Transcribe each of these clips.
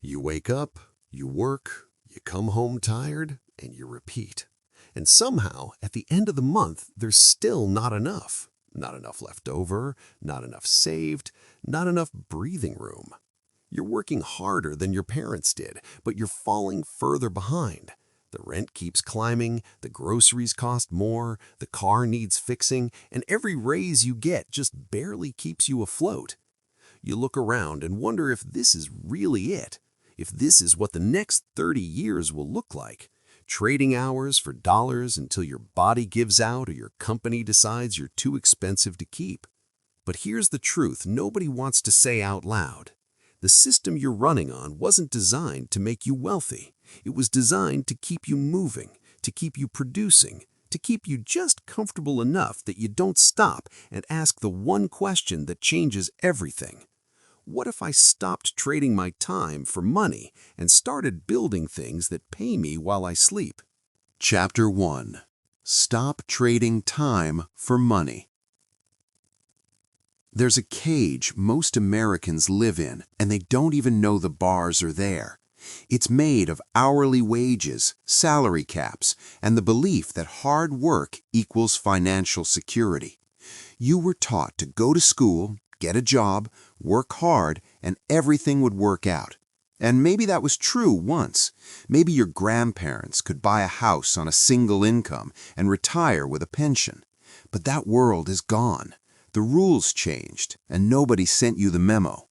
You wake up, you work, you come home tired, and you repeat. And somehow, at the end of the month, there's still not enough. Not enough left over, not enough saved, not enough breathing room. You're working harder than your parents did, but you're falling further behind. The rent keeps climbing, the groceries cost more, the car needs fixing, and every raise you get just barely keeps you afloat. You look around and wonder if this is really it, if this is what the next 30 years will look like. Trading hours for dollars until your body gives out or your company decides you're too expensive to keep. But here's the truth nobody wants to say out loud. The system you're running on wasn't designed to make you wealthy. It was designed to keep you moving, to keep you producing, to keep you just comfortable enough that you don't stop and ask the one question that changes everything. What if I stopped trading my time for money and started building things that pay me while I sleep? Chapter 1. Stop trading time for money. There's a cage most Americans live in, and they don't even know the bars are there. It's made of hourly wages, salary caps, and the belief that hard work equals financial security. You were taught to go to school, get a job, work hard, and everything would work out. And maybe that was true once. Maybe your grandparents could buy a house on a single income and retire with a pension. But that world is gone. The rules changed, and nobody sent you the memo.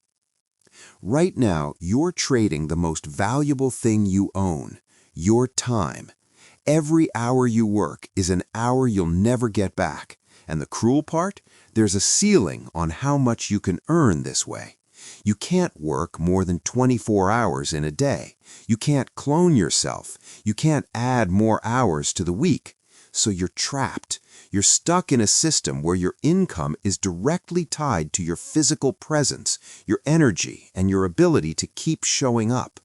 Right now, you're trading the most valuable thing you own, your time. Every hour you work is an hour you'll never get back. And the cruel part? There's a ceiling on how much you can earn this way. You can't work more than 24 hours in a day. You can't clone yourself. You can't add more hours to the week. So you're trapped. You're stuck in a system where your income is directly tied to your physical presence, your energy, and your ability to keep showing up.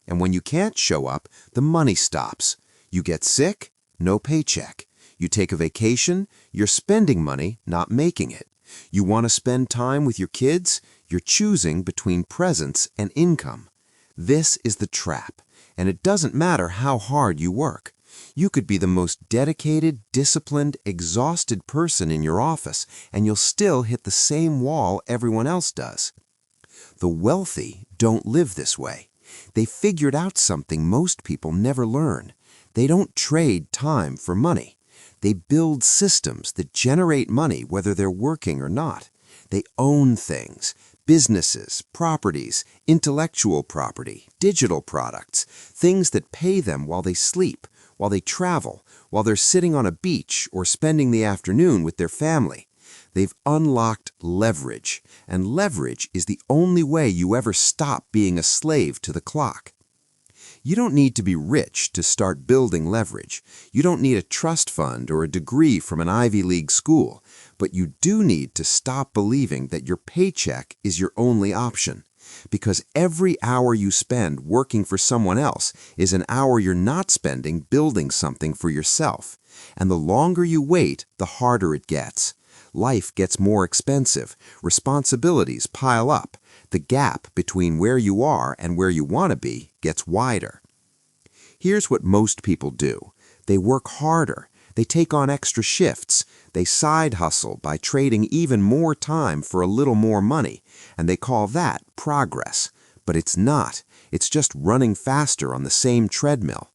And when you can't show up, the money stops. You get sick? No paycheck. You take a vacation? You're spending money, not making it. You want to spend time with your kids? You're choosing between presence and income. This is the trap, and it doesn't matter how hard you work. You could be the most dedicated, disciplined, exhausted person in your office, and you'll still hit the same wall everyone else does. The wealthy don't live this way. They figured out something most people never learn. They don't trade time for money. They build systems that generate money whether they're working or not. They own things, businesses, properties, intellectual property, digital products, things that pay them while they sleep, while they travel, while they're sitting on a beach or spending the afternoon with their family. They've unlocked leverage, and leverage is the only way you ever stop being a slave to the clock. You don't need to be rich to start building leverage. You don't need a trust fund or a degree from an Ivy League school, but you do need to stop believing that your paycheck is your only option. Because every hour you spend working for someone else is an hour you're not spending building something for yourself. And the longer you wait, the harder it gets. Life gets more expensive. Responsibilities pile up. The gap between where you are and where you want to be gets wider. Here's what most people do. They work harder. They take on extra shifts. They side hustle by trading even more time for a little more money, and they call that progress. But it's not. It's just running faster on the same treadmill.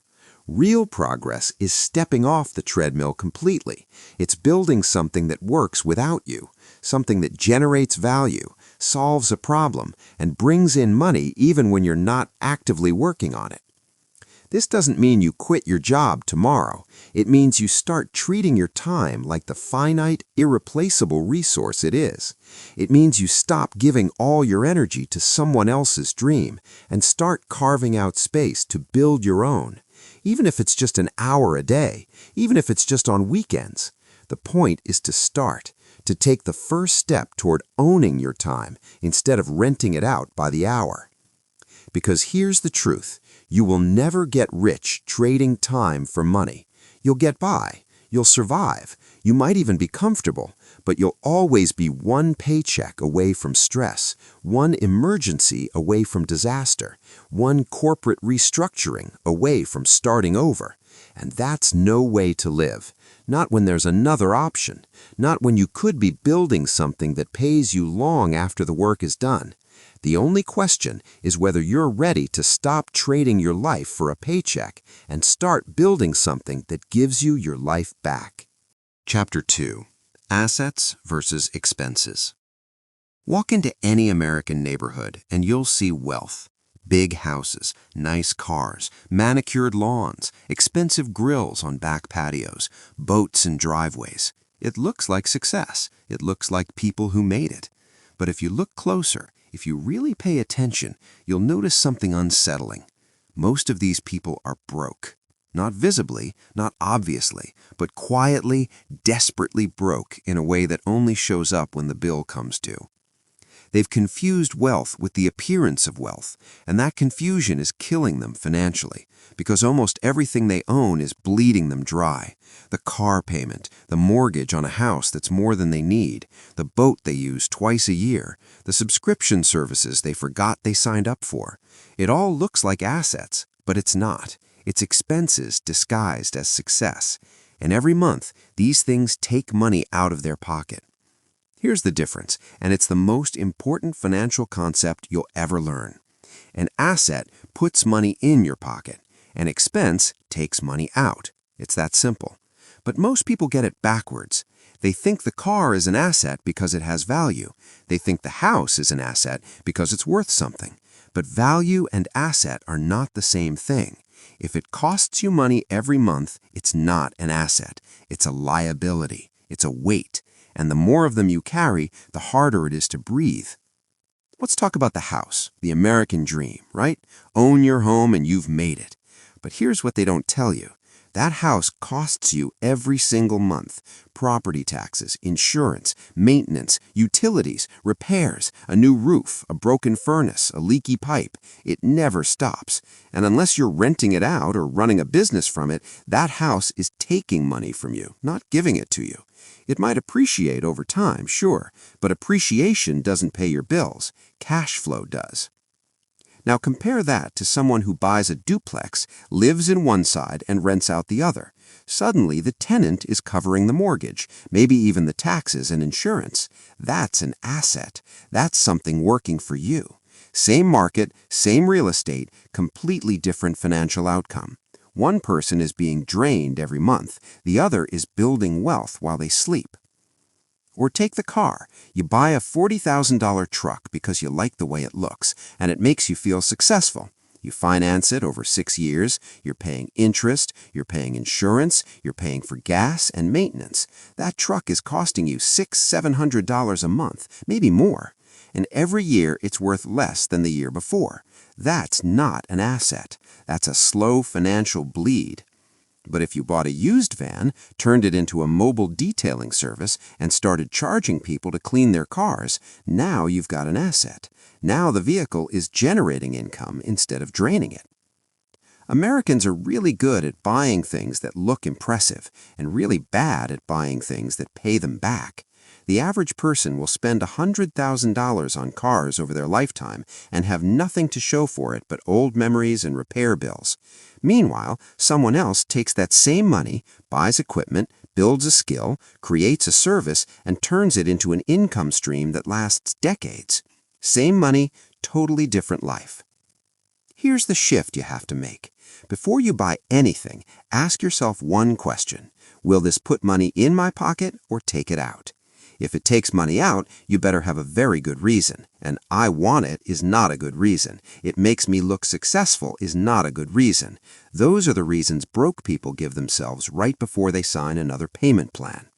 Real progress is stepping off the treadmill completely. It's building something that works without you, something that generates value, solves a problem, and brings in money even when you're not actively working on it. This doesn't mean you quit your job tomorrow. It means you start treating your time like the finite, irreplaceable resource it is. It means you stop giving all your energy to someone else's dream and start carving out space to build your own. Even if it's just an hour a day, even if it's just on weekends. The point is to start, to take the first step toward owning your time instead of renting it out by the hour. Because here's the truth. You will never get rich trading time for money. You'll get by. You'll survive. You might even be comfortable. but you'll always be one paycheck away from stress, one emergency away from disaster, one corporate restructuring away from starting over. And that's no way to live. Not when there's another option. Not when you could be building something that pays you long after the work is done. The only question is whether you're ready to stop trading your life for a paycheck and start building something that gives you your life back. Chapter 2. Assets versus Expenses. Walk into any American neighborhood and you'll see wealth. Big houses, nice cars, manicured lawns, expensive grills on back patios, boats and driveways. It looks like success. It looks like people who made it. But if you look closer, if you really pay attention, you'll notice something unsettling. Most of these people are broke. Not visibly, not obviously, but quietly, desperately broke in a way that only shows up when the bill comes due. They've confused wealth with the appearance of wealth, and that confusion is killing them financially, because almost everything they own is bleeding them dry. The car payment, the mortgage on a house that's more than they need, the boat they use twice a year, the subscription services they forgot they signed up for. It all looks like assets, but it's not. It's expenses disguised as success. And every month, these things take money out of their pocket. Here's the difference, and it's the most important financial concept you'll ever learn. An asset puts money in your pocket. An expense takes money out. It's that simple. But most people get it backwards. They think the car is an asset because it has value. They think the house is an asset because it's worth something. But value and asset are not the same thing. If it costs you money every month, it's not an asset. It's a liability. It's a weight. And the more of them you carry, the harder it is to breathe. Let's talk about the house, the American dream, right? Own your home and you've made it. But here's what they don't tell you. That house costs you every single month. Property taxes, insurance, maintenance, utilities, repairs, a new roof, a broken furnace, a leaky pipe. It never stops. And unless you're renting it out or running a business from it, that house is taking money from you, not giving it to you. It might appreciate over time, sure, but appreciation doesn't pay your bills. Cash flow does. Now compare that to someone who buys a duplex, lives in one side, and rents out the other. Suddenly, the tenant is covering the mortgage, maybe even the taxes and insurance. That's an asset. That's something working for you. Same market, same real estate, completely different financial outcome. One person is being drained every month. The other is building wealth while they sleep. Or take the car. You buy a $40,000 truck because you like the way it looks, and it makes you feel successful. You finance it over 6 years, you're paying interest, you're paying insurance, you're paying for gas and maintenance. That truck is costing you $600–700 a month, maybe more. And every year it's worth less than the year before. That's not an asset. That's a slow financial bleed. But if you bought a used van, turned it into a mobile detailing service, and started charging people to clean their cars, now you've got an asset. Now the vehicle is generating income instead of draining it. Americans are really good at buying things that look impressive and really bad at buying things that pay them back. The average person will spend $100,000 on cars over their lifetime and have nothing to show for it but old memories and repair bills. Meanwhile, someone else takes that same money, buys equipment, builds a skill, creates a service, and turns it into an income stream that lasts decades. Same money, totally different life. Here's the shift you have to make. Before you buy anything, ask yourself one question. Will this put money in my pocket or take it out? If it takes money out, you better have a very good reason. And I want it is not a good reason. It makes me look successful is not a good reason. Those are the reasons broke people give themselves right before they sign another payment plan.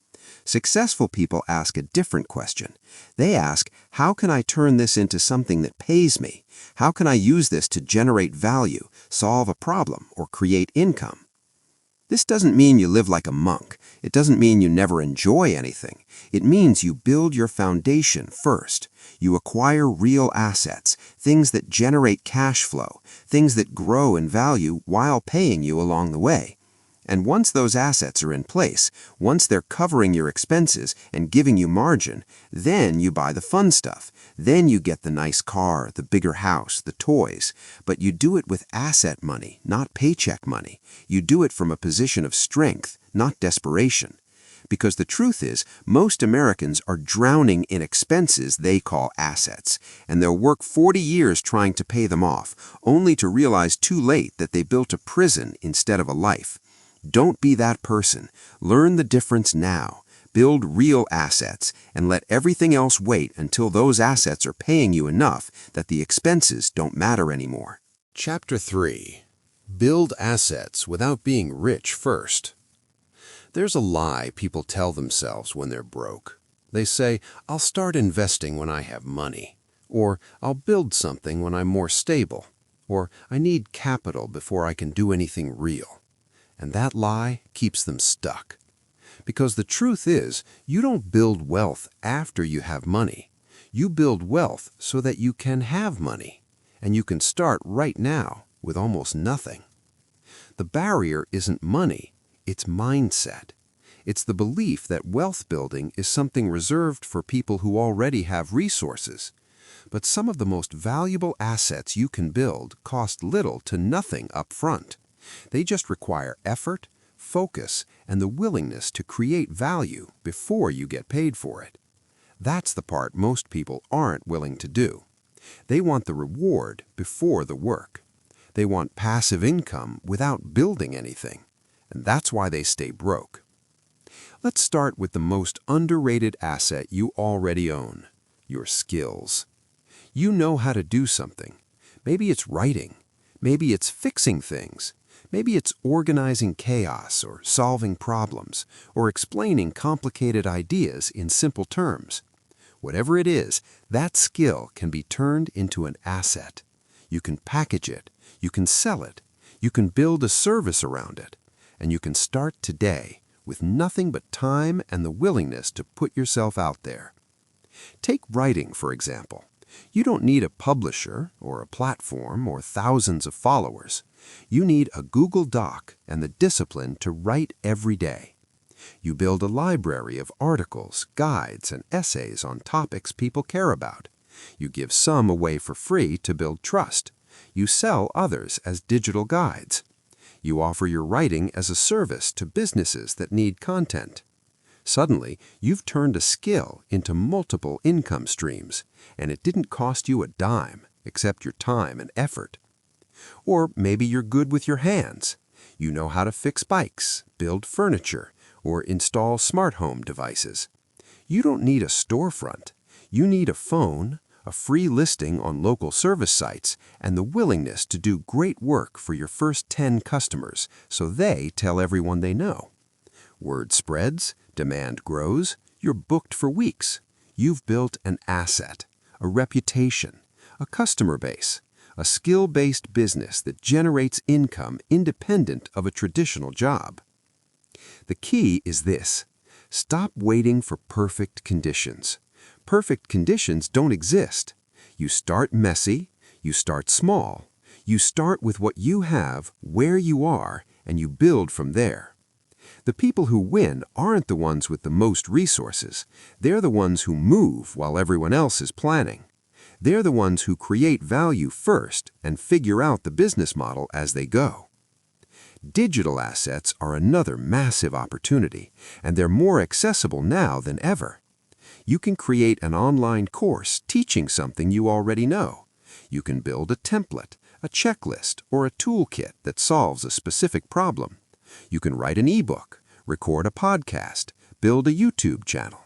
Successful people ask a different question. They ask, how can I turn this into something that pays me? How can I use this to generate value, solve a problem, or create income? This doesn't mean you live like a monk. It doesn't mean you never enjoy anything. It means you build your foundation first. You acquire real assets, things that generate cash flow, things that grow in value while paying you along the way. And once those assets are in place, once they're covering your expenses and giving you margin, then you buy the fun stuff. Then you get the nice car, the bigger house, the toys. But you do it with asset money, not paycheck money. You do it from a position of strength, not desperation. Because the truth is, most Americans are drowning in expenses they call assets, and they'll work 40 years trying to pay them off, only to realize too late that they built a prison instead of a life. Don't be that person. Learn the difference now. Build real assets, and let everything else wait until those assets are paying you enough that the expenses don't matter anymore. Chapter 3. Build assets without being rich first. There's a lie people tell themselves when they're broke. They say, I'll start investing when I have money, or I'll build something when I'm more stable, or I need capital before I can do anything real. And that lie keeps them stuck. Because the truth is, you don't build wealth after you have money. You build wealth so that you can have money, and you can start right now with almost nothing. The barrier isn't money, it's mindset. It's the belief that wealth building is something reserved for people who already have resources. But some of the most valuable assets you can build cost little to nothing up front. They just require effort, focus, and the willingness to create value before you get paid for it. That's the part most people aren't willing to do. They want the reward before the work. They want passive income without building anything, and that's why they stay broke. Let's start with the most underrated asset you already own, your skills. You know how to do something. Maybe it's writing. Maybe it's fixing things. Maybe it's organizing chaos or solving problems or explaining complicated ideas in simple terms. Whatever it is, that skill can be turned into an asset. You can package it, you can sell it, you can build a service around it, and you can start today with nothing but time and the willingness to put yourself out there. Take writing, for example. You don't need a publisher or a platform or thousands of followers. You need a Google Doc and the discipline to write every day. You build a library of articles, guides, and essays on topics people care about. You give some away for free to build trust. You sell others as digital guides. You offer your writing as a service to businesses that need content. Suddenly, you've turned a skill into multiple income streams, and it didn't cost you a dime except your time and effort. Or maybe you're good with your hands. You know how to fix bikes, build furniture, or install smart home devices. You don't need a storefront. You need a phone, a free listing on local service sites, and the willingness to do great work for your first 10 customers so they tell everyone they know. Word spreads, demand grows, you're booked for weeks. You've built an asset, a reputation, a customer base, a skill-based business that generates income independent of a traditional job. The key is this: stop waiting for perfect conditions. Perfect conditions don't exist. You start messy, you start small. You start with what you have, where you are, and you build from there. The people who win aren't the ones with the most resources. They're the ones who move while everyone else is planning. They're the ones who create value first and figure out the business model as they go. Digital assets are another massive opportunity, and they're more accessible now than ever. You can create an online course teaching something you already know. You can build a template, a checklist, or a toolkit that solves a specific problem. You can write an ebook, record a podcast, build a YouTube channel.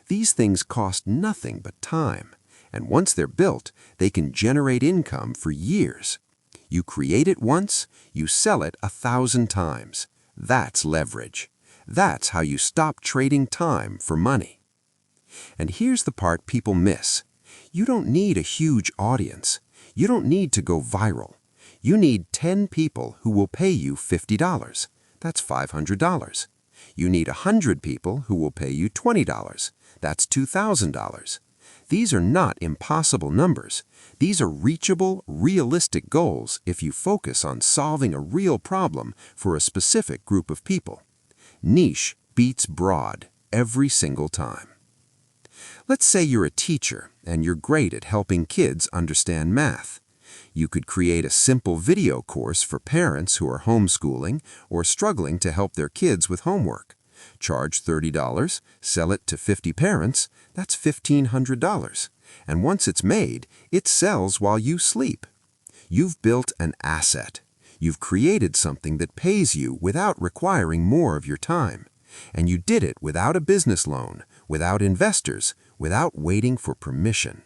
These things cost nothing but time, and once they're built, they can generate income for years. You create it once, you sell it 1,000 times. That's leverage. That's how you stop trading time for money. And here's the part people miss. You don't need a huge audience. You don't need to go viral. You need 10 people who will pay you $50. That's $500. You need 100 people who will pay you $20. That's $2,000. These are not impossible numbers. These are reachable, realistic goals if you focus on solving a real problem for a specific group of people. Niche beats broad every single time. Let's say you're a teacher and you're great at helping kids understand math. You could create a simple video course for parents who are homeschooling or struggling to help their kids with homework. Charge $30, sell it to 50 parents, that's $1,500. And once it's made, it sells while you sleep. You've built an asset. You've created something that pays you without requiring more of your time. And you did it without a business loan, without investors, without waiting for permission.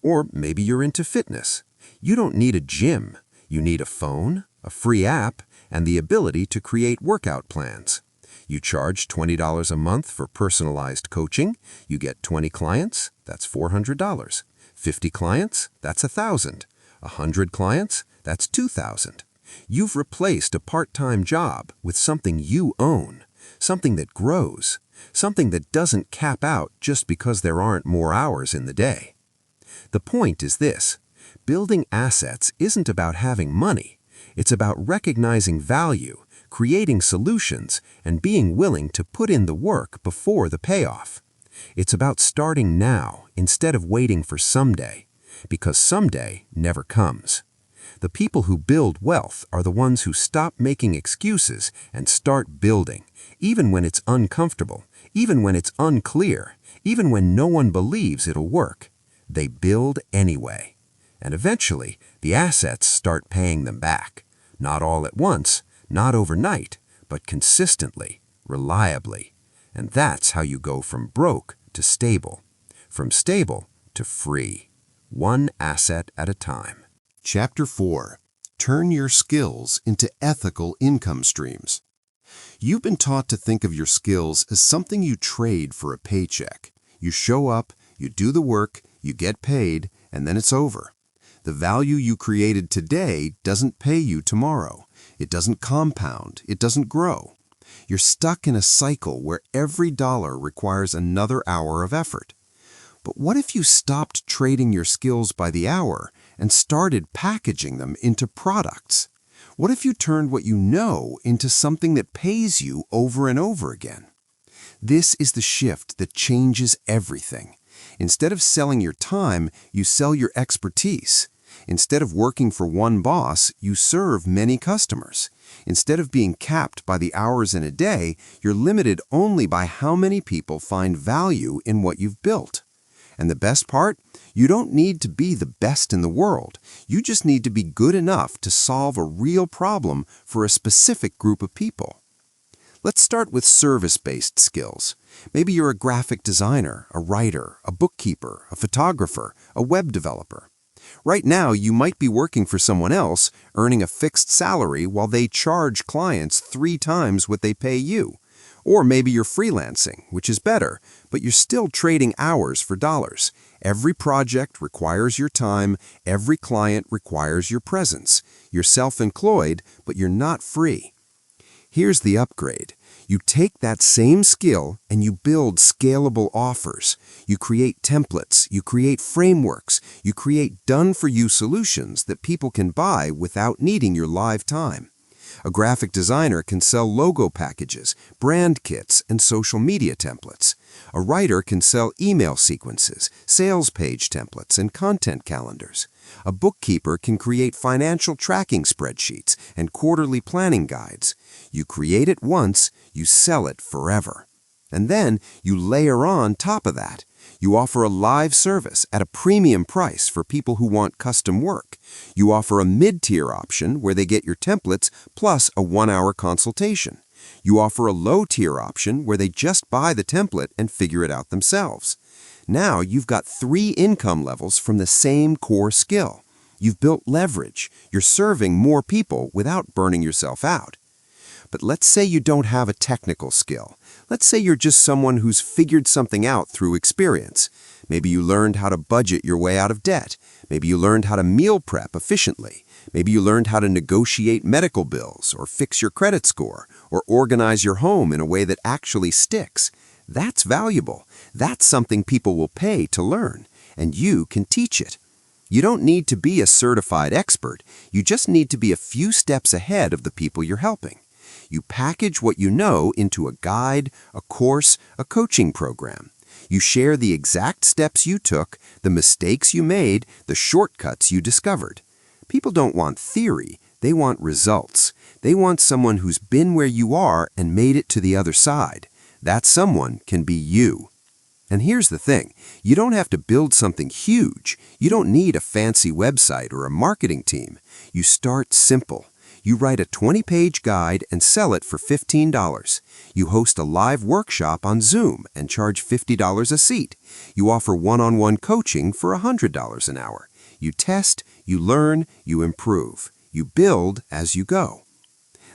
Or maybe you're into fitness. You don't need a gym. You need a phone, a free app, and the ability to create workout plans. You charge $20 a month for personalized coaching. You get 20 clients, that's $400. 50 clients, that's $1,000. 100 clients, that's $2,000. You've replaced a part-time job with something you own, something that grows, something that doesn't cap out just because there aren't more hours in the day. The point is this: building assets isn't about having money. It's about recognizing value, creating solutions, and being willing to put in the work before the payoff. It's about starting now instead of waiting for someday, because someday never comes. The people who build wealth are the ones who stop making excuses and start building, even when it's uncomfortable, even when it's unclear, even when no one believes it'll work. They build anyway. And eventually, the assets start paying them back. Not all at once, not overnight, but consistently, reliably. And that's how you go from broke to stable, from stable to free, one asset at a time. Chapter 4. Turn your skills into ethical income streams. You've been taught to think of your skills as something you trade for a paycheck. You show up, you do the work, you get paid, and then it's over. The value you created today doesn't pay you tomorrow. It doesn't compound. It doesn't grow. You're stuck in a cycle where every dollar requires another hour of effort. But what if you stopped trading your skills by the hour and started packaging them into products? What if you turned what you know into something that pays you over and over again? This is the shift that changes everything. Instead of selling your time, you sell your expertise. Instead of working for one boss, you serve many customers. Instead of being capped by the hours in a day, you're limited only by how many people find value in what you've built. And the best part? You don't need to be the best in the world. You just need to be good enough to solve a real problem for a specific group of people. Let's start with service-based skills. Maybe you're a graphic designer, a writer, a bookkeeper, a photographer, a web developer. Right now, you might be working for someone else, earning a fixed salary while they charge clients 3 times what they pay you. Or maybe you're freelancing, which is better, but you're still trading hours for dollars. Every project requires your time. Every client requires your presence. You're self-employed, but you're not free. Here's the upgrade. You take that same skill and you build scalable offers. You create templates, you create frameworks, you create done-for-you solutions that people can buy without needing your live time. A graphic designer can sell logo packages, brand kits, and social media templates. A writer can sell email sequences, sales page templates, and content calendars. A bookkeeper can create financial tracking spreadsheets and quarterly planning guides. You create it once, you sell it forever. And then you layer on top of that. You offer a live service at a premium price for people who want custom work. You offer a mid-tier option where they get your templates plus a 1-hour consultation. You offer a low-tier option where they just buy the template and figure it out themselves. Now you've got 3 income levels from the same core skill. You've built leverage. You're serving more people without burning yourself out. But let's say you don't have a technical skill. Let's say you're just someone who's figured something out through experience. Maybe you learned how to budget your way out of debt. Maybe you learned how to meal prep efficiently. Maybe you learned how to negotiate medical bills or fix your credit score or organize your home in a way that actually sticks. That's valuable. That's something people will pay to learn, and you can teach it. You don't need to be a certified expert. You just need to be a few steps ahead of the people you're helping. You package what you know into a guide, a course, a coaching program. You share the exact steps you took, the mistakes you made, the shortcuts you discovered. People don't want theory, they want results. They want someone who's been where you are and made it to the other side. That someone can be you. And here's the thing, you don't have to build something huge. You don't need a fancy website or a marketing team. You start simple. You write a 20-page guide and sell it for $15. You host a live workshop on Zoom and charge $50 a seat. You offer one-on-one coaching for $100 an hour. You test, you learn, you improve. You build as you go.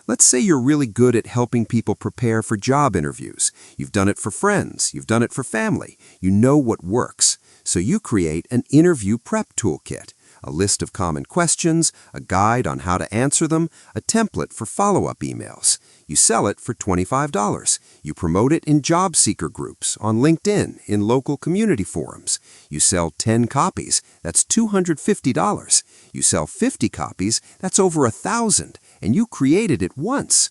Let's say you're really good at helping people prepare for job interviews. You've done it for friends. You've done it for family. You know what works. So you create an interview prep toolkit, a list of common questions, a guide on how to answer them, a template for follow-up emails. You sell it for $25. You promote it in job seeker groups, on LinkedIn, in local community forums. You sell 10 copies. That's $250. You sell 50 copies. That's over $1,000. And you created it once.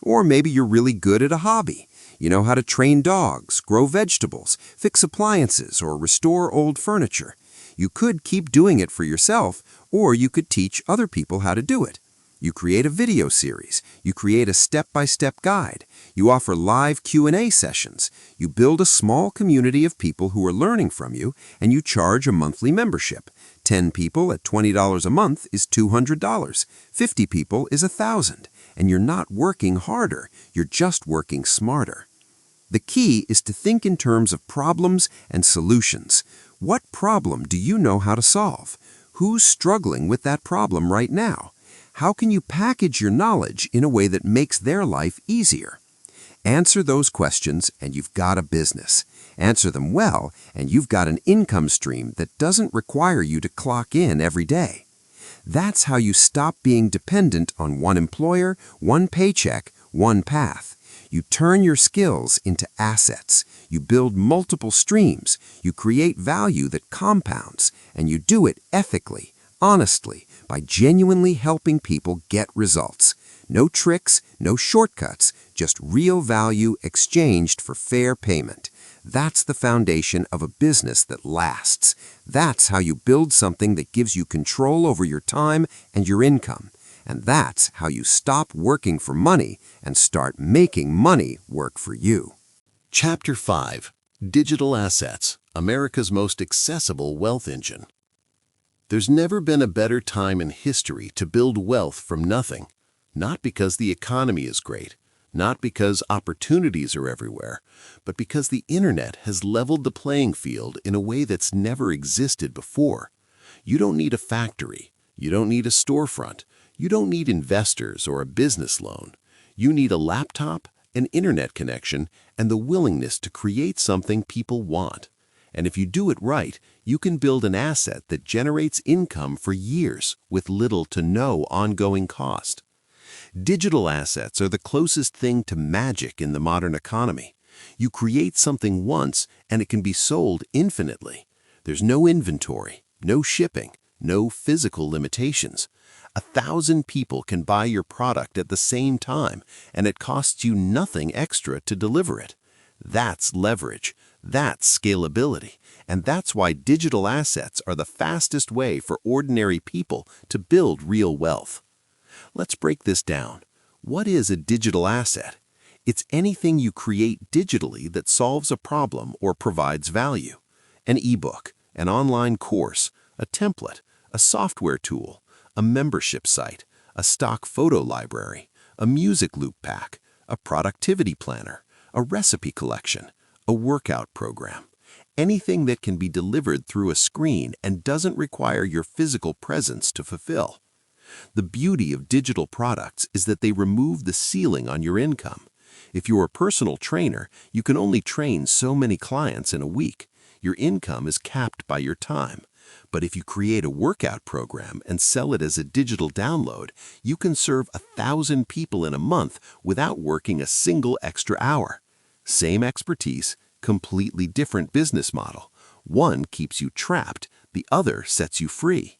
Or maybe you're really good at a hobby. You know how to train dogs, grow vegetables, fix appliances, or restore old furniture. You could keep doing it for yourself, or you could teach other people how to do it. You create a video series. You create a step-by-step guide. You offer live Q&A sessions. You build a small community of people who are learning from you, and you charge a monthly membership. 10 people at $20 a month is $200. 50 people is $1,000. And you're not working harder. You're just working smarter. The key is to think in terms of problems and solutions. What problem do you know how to solve? Who's struggling with that problem right now? How can you package your knowledge in a way that makes their life easier? Answer those questions and you've got a business. Answer them well and you've got an income stream that doesn't require you to clock in every day. That's how you stop being dependent on one employer, one paycheck, one path. You turn your skills into assets. You build multiple streams. You create value that compounds. And you do it ethically, honestly, by genuinely helping people get results. No tricks, no shortcuts, just real value exchanged for fair payment. That's the foundation of a business that lasts. That's how you build something that gives you control over your time and your income. And that's how you stop working for money and start making money work for you. Chapter 5. Digital Assets, America's Most Accessible Wealth Engine. There's never been a better time in history to build wealth from nothing. Not because the economy is great, not because opportunities are everywhere, but because the internet has leveled the playing field in a way that's never existed before. You don't need a factory. You don't need a storefront. You don't need investors or a business loan. You need a laptop, an internet connection, and the willingness to create something people want. And if you do it right, you can build an asset that generates income for years with little to no ongoing cost. Digital assets are the closest thing to magic in the modern economy. You create something once and it can be sold infinitely. There's no inventory, no shipping, no physical limitations. 1,000 people can buy your product at the same time and it costs you nothing extra to deliver it. That's leverage. That's scalability. And that's why digital assets are the fastest way for ordinary people to build real wealth. Let's break this down. What is a digital asset? It's anything you create digitally that solves a problem or provides value. An ebook, an online course, a template, a software tool, a membership site, a stock photo library, a music loop pack, a productivity planner, a recipe collection, a workout program. Anything that can be delivered through a screen and doesn't require your physical presence to fulfill. The beauty of digital products is that they remove the ceiling on your income. If you're a personal trainer, you can only train so many clients in a week. Your income is capped by your time. But if you create a workout program and sell it as a digital download, you can serve 1,000 people in a month without working a single extra hour. Same expertise, completely different business model. One keeps you trapped, the other sets you free.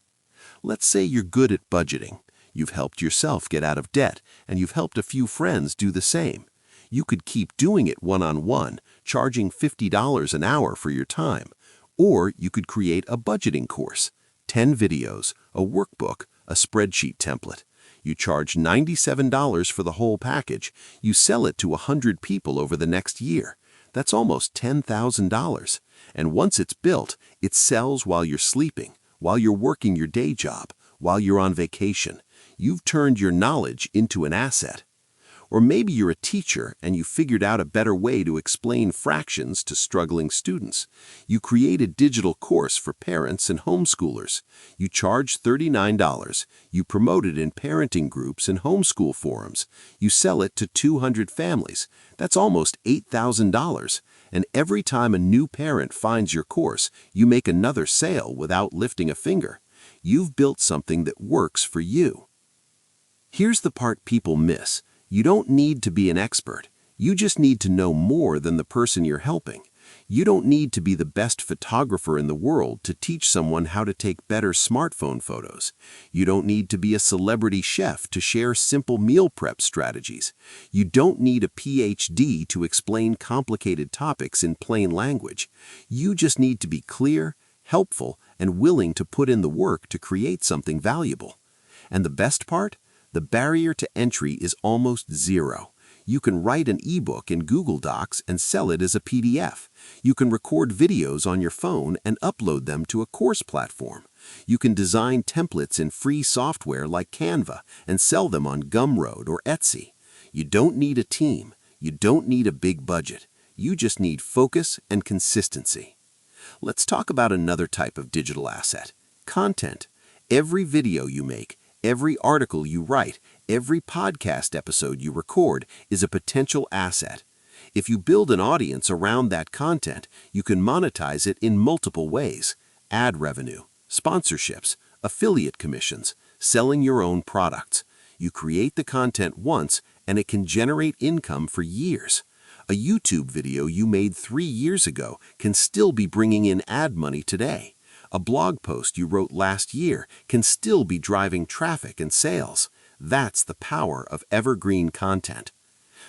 Let's say you're good at budgeting. You've helped yourself get out of debt, and you've helped a few friends do the same. You could keep doing it one-on-one, charging $50 an hour for your time. Or you could create a budgeting course, 10 videos, a workbook, a spreadsheet template. You charge $97 for the whole package. You sell it to 100 people over the next year. That's almost $10,000. And once it's built, it sells while you're sleeping, while you're working your day job, while you're on vacation. You've turned your knowledge into an asset. Or maybe you're a teacher and you figured out a better way to explain fractions to struggling students. You create a digital course for parents and homeschoolers. You charge $39. You promote it in parenting groups and homeschool forums. You sell it to 200 families. That's almost $8,000. And every time a new parent finds your course, you make another sale without lifting a finger. You've built something that works for you. Here's the part people miss. You don't need to be an expert. You just need to know more than the person you're helping. You don't need to be the best photographer in the world to teach someone how to take better smartphone photos. You don't need to be a celebrity chef to share simple meal prep strategies. You don't need a PhD to explain complicated topics in plain language. You just need to be clear, helpful, and willing to put in the work to create something valuable. And the best part? The barrier to entry is almost zero. You can write an ebook in Google Docs and sell it as a PDF. You can record videos on your phone and upload them to a course platform. You can design templates in free software like Canva and sell them on Gumroad or Etsy. You don't need a team. You don't need a big budget. You just need focus and consistency. Let's talk about another type of digital asset: content. Every video you make, every article you write, every podcast episode you record is a potential asset. If you build an audience around that content, you can monetize it in multiple ways: ad revenue, sponsorships, affiliate commissions, selling your own products. You create the content once, and it can generate income for years. A YouTube video you made 3 years ago can still be bringing in ad money today. A blog post you wrote last year can still be driving traffic and sales. That's the power of evergreen content.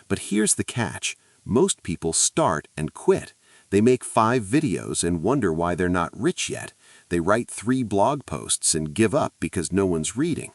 But here's the catch. Most people start and quit. They make 5 videos and wonder why they're not rich yet. They write 3 blog posts and give up because no one's reading.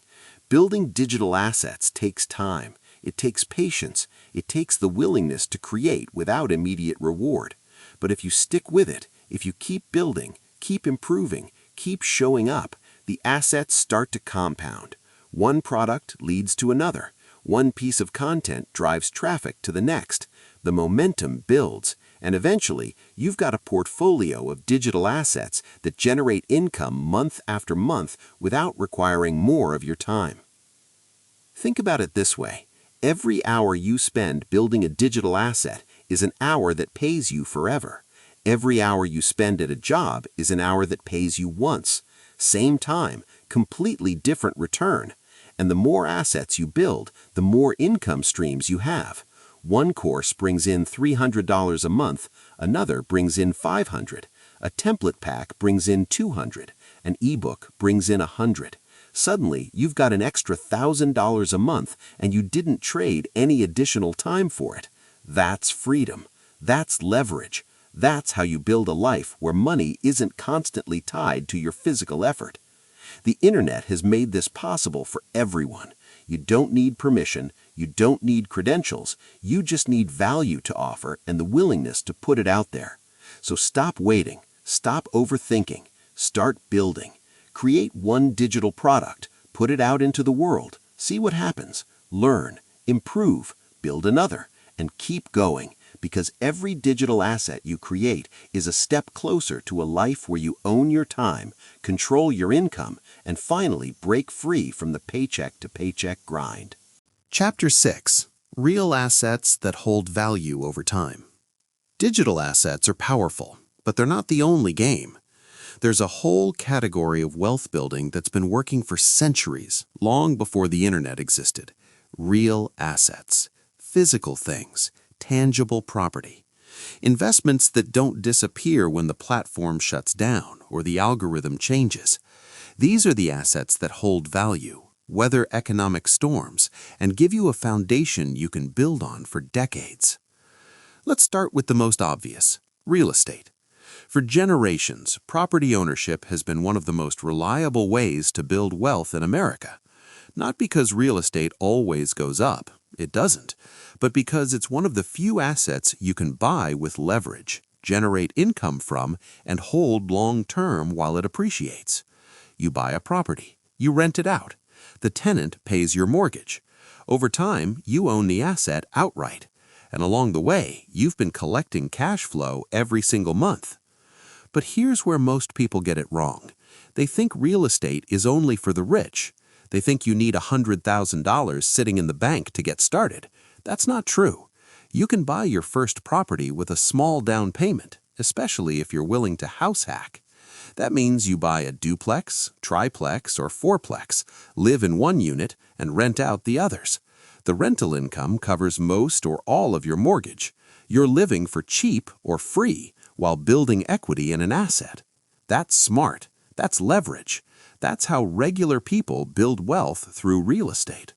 Building digital assets takes time. It takes patience. It takes the willingness to create without immediate reward. But if you stick with it, if you keep building, keep improving, keep showing up, the assets start to compound. One product leads to another. One piece of content drives traffic to the next. The momentum builds, and eventually you've got a portfolio of digital assets that generate income month after month without requiring more of your time. Think about it this way. Every hour you spend building a digital asset is an hour that pays you forever. Every hour you spend at a job is an hour that pays you once. Same time, completely different return. And the more assets you build, the more income streams you have. One course brings in $300 a month, another brings in $500. A template pack brings in $200. An ebook brings in $100. Suddenly, you've got an extra $1,000 a month and you didn't trade any additional time for it. That's freedom. That's leverage. That's how you build a life where money isn't constantly tied to your physical effort. The internet has made this possible for everyone. You don't need permission, you don't need credentials, you just need value to offer and the willingness to put it out there. So stop waiting, stop overthinking, start building. Create one digital product, put it out into the world, see what happens, learn, improve, build another, and keep going. Because every digital asset you create is a step closer to a life where you own your time, control your income, and finally break free from the paycheck to paycheck grind. Chapter 6. Real Assets That Hold Value Over Time. Digital assets are powerful, but they're not the only game. There's a whole category of wealth building that's been working for centuries, long before the internet existed. Real assets. Physical things. Tangible property. Investments that don't disappear when the platform shuts down or the algorithm changes. These are the assets that hold value, weather economic storms, and give you a foundation you can build on for decades. Let's start with the most obvious: real estate. For generations, property ownership has been one of the most reliable ways to build wealth in America. Not because real estate always goes up, it doesn't, but because it's one of the few assets you can buy with leverage, generate income from, and hold long-term while it appreciates. You buy a property, you rent it out. The tenant pays your mortgage. Over time, you own the asset outright. And along the way, you've been collecting cash flow every single month. But here's where most people get it wrong. They think real estate is only for the rich. They think you need $100,000 sitting in the bank to get started. That's not true. You can buy your first property with a small down payment, especially if you're willing to house hack. That means you buy a duplex, triplex, or fourplex, live in one unit, and rent out the others. The rental income covers most or all of your mortgage. You're living for cheap or free while building equity in an asset. That's smart. That's leverage. That's how regular people build wealth through real estate.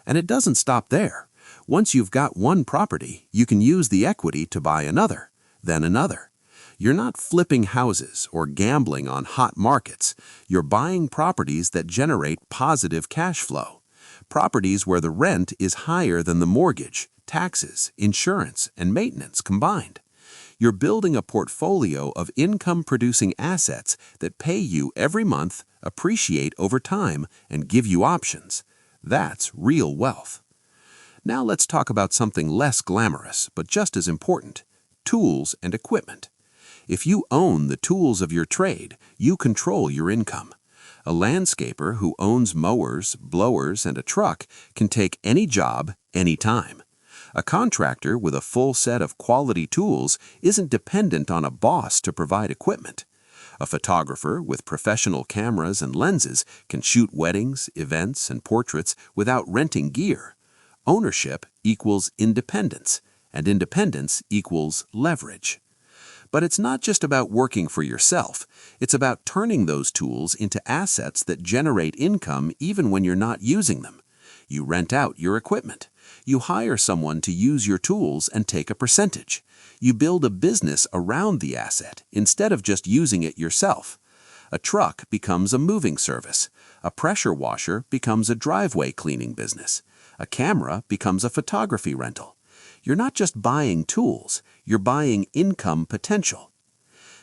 And it doesn't stop there. Once you've got one property, you can use the equity to buy another, then another. You're not flipping houses or gambling on hot markets. You're buying properties that generate positive cash flow. Properties where the rent is higher than the mortgage, taxes, insurance, and maintenance combined. You're building a portfolio of income-producing assets that pay you every month, appreciate over time, and give you options. That's real wealth. Now let's talk about something less glamorous, but just as important: tools and equipment. If you own the tools of your trade, you control your income. A landscaper who owns mowers, blowers, and a truck can take any job, anytime. A contractor with a full set of quality tools isn't dependent on a boss to provide equipment. A photographer with professional cameras and lenses can shoot weddings, events, and portraits without renting gear. Ownership equals independence, and independence equals leverage. But it's not just about working for yourself. It's about turning those tools into assets that generate income even when you're not using them. You rent out your equipment. You hire someone to use your tools and take a percentage. You build a business around the asset instead of just using it yourself. A truck becomes a moving service. A pressure washer becomes a driveway cleaning business. A camera becomes a photography rental. You're not just buying tools, you're buying income potential.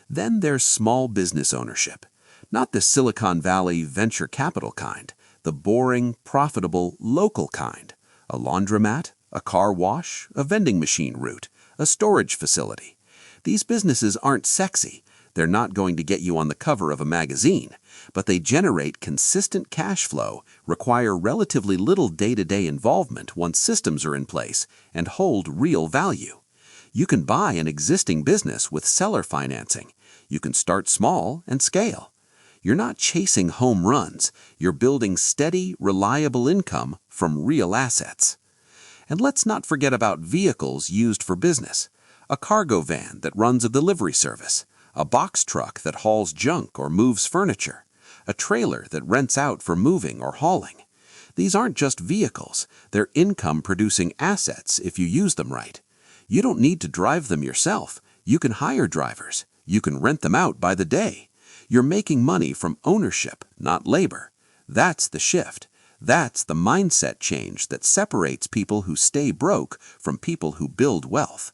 Then there's small business ownership. Not the Silicon Valley venture capital kind, the boring, profitable, local kind. A laundromat, a car wash, a vending machine route, a storage facility. These businesses aren't sexy. They're not going to get you on the cover of a magazine, but they generate consistent cash flow, require relatively little day-to-day involvement once systems are in place, and hold real value. You can buy an existing business with seller financing. You can start small and scale. You're not chasing home runs. You're building steady, reliable income from real assets. And let's not forget about vehicles used for business. A cargo van that runs a delivery service. A box truck that hauls junk or moves furniture. A trailer that rents out for moving or hauling. These aren't just vehicles. They're income-producing assets if you use them right. You don't need to drive them yourself. You can hire drivers. You can rent them out by the day. You're making money from ownership, not labor. That's the shift. That's the mindset change that separates people who stay broke from people who build wealth.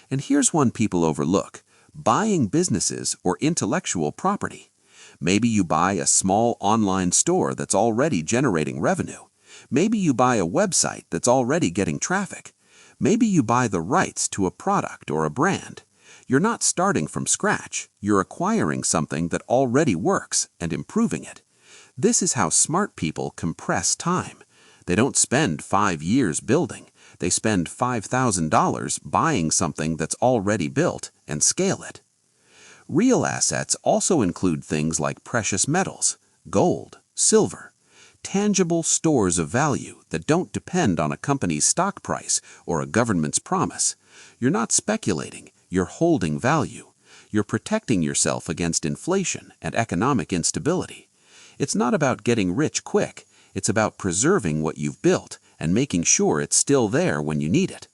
And here's one people overlook: buying businesses or intellectual property. Maybe you buy a small online store that's already generating revenue. Maybe you buy a website that's already getting traffic. Maybe you buy the rights to a product or a brand. You're not starting from scratch. You're acquiring something that already works and improving it. This is how smart people compress time. They don't spend 5 years building. They spend $5,000 buying something that's already built and scale it. Real assets also include things like precious metals, gold, silver, tangible stores of value that don't depend on a company's stock price or a government's promise. You're not speculating, you're holding value. You're protecting yourself against inflation and economic instability. It's not about getting rich quick, it's about preserving what you've built and making sure it's still there when you need it.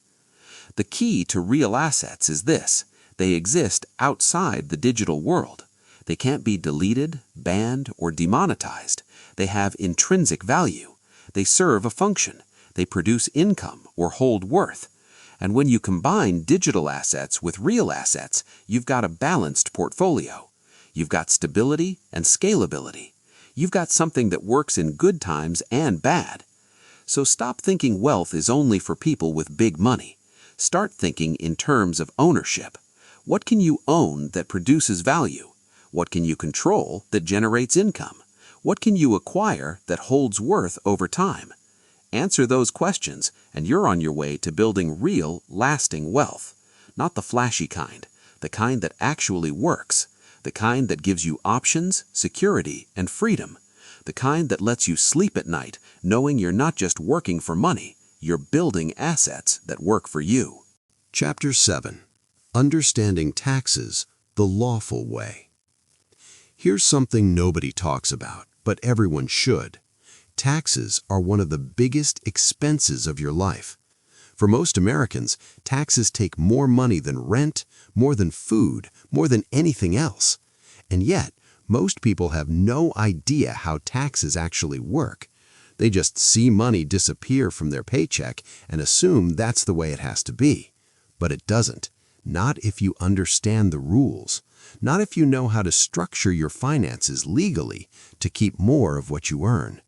The key to real assets is this: they exist outside the digital world. They can't be deleted, banned, or demonetized. They have intrinsic value. They serve a function. They produce income or hold worth. And when you combine digital assets with real assets, you've got a balanced portfolio. You've got stability and scalability. You've got something that works in good times and bad. So stop thinking wealth is only for people with big money. Start thinking in terms of ownership. What can you own that produces value? What can you control that generates income? What can you acquire that holds worth over time? Answer those questions, and you're on your way to building real, lasting wealth. Not the flashy kind, the kind that actually works, the kind that gives you options, security, and freedom, the kind that lets you sleep at night knowing you're not just working for money, you're building assets that work for you. Chapter 7. Understanding Taxes the Lawful Way. Here's something nobody talks about, but everyone should. Taxes are one of the biggest expenses of your life. For most Americans, taxes take more money than rent, more than food, more than anything else. And yet, most people have no idea how taxes actually work. They just see money disappear from their paycheck and assume that's the way it has to be. But it doesn't. Not if you understand the rules. Not if you know how to structure your finances legally to keep more of what you earn.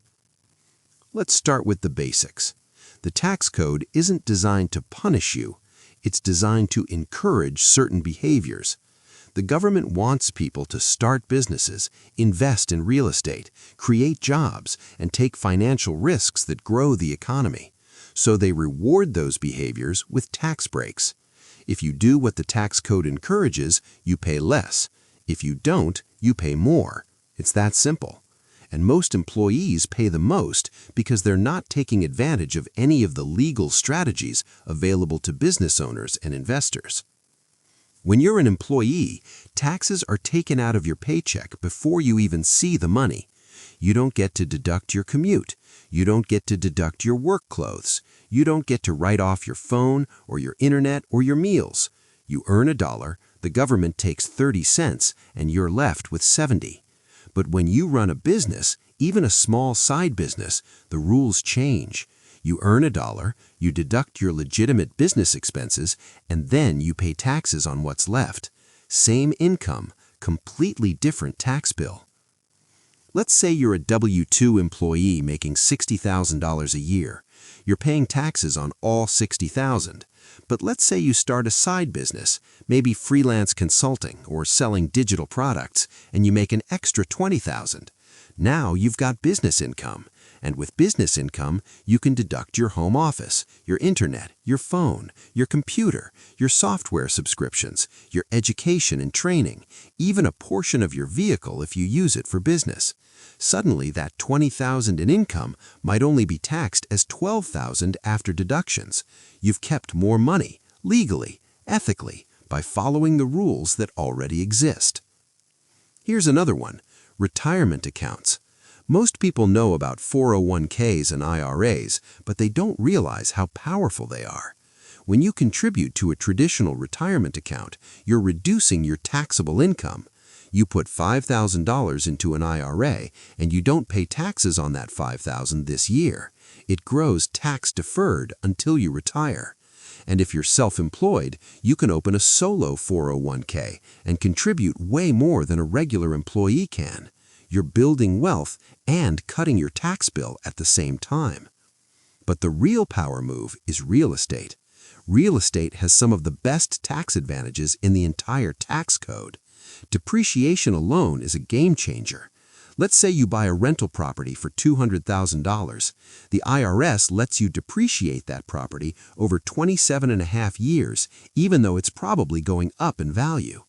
Let's start with the basics. The tax code isn't designed to punish you. It's designed to encourage certain behaviors. The government wants people to start businesses, invest in real estate, create jobs, and take financial risks that grow the economy. So they reward those behaviors with tax breaks. If you do what the tax code encourages, you pay less. If you don't, you pay more. It's that simple. And most employees pay the most because they're not taking advantage of any of the legal strategies available to business owners and investors. When you're an employee, taxes are taken out of your paycheck before you even see the money. You don't get to deduct your commute. You don't get to deduct your work clothes. You don't get to write off your phone or your internet or your meals. You earn $1, the government takes 30 cents, and you're left with 70. But when you run a business, even a small side business, the rules change. You earn $1, you deduct your legitimate business expenses, and then you pay taxes on what's left. Same income, completely different tax bill. Let's say you're a W-2 employee making $60,000 a year. You're paying taxes on all $60,000. But let's say you start a side business, maybe freelance consulting or selling digital products, and you make an extra $20,000. Now you've got business income. And with business income, you can deduct your home office, your internet, your phone, your computer, your software subscriptions, your education and training, even a portion of your vehicle if you use it for business. Suddenly, that $20,000 in income might only be taxed as $12,000 after deductions. You've kept more money, legally, ethically, by following the rules that already exist. Here's another one: retirement accounts. Most people know about 401ks and IRAs, but they don't realize how powerful they are. When you contribute to a traditional retirement account, you're reducing your taxable income. You put $5,000 into an IRA, and you don't pay taxes on that $5,000 this year. It grows tax-deferred until you retire. And if you're self-employed, you can open a solo 401k and contribute way more than a regular employee can. You're building wealth and cutting your tax bill at the same time. But the real power move is real estate. Real estate has some of the best tax advantages in the entire tax code. Depreciation alone is a game changer. Let's say you buy a rental property for $200,000. The IRS lets you depreciate that property over 27.5 years, even though it's probably going up in value.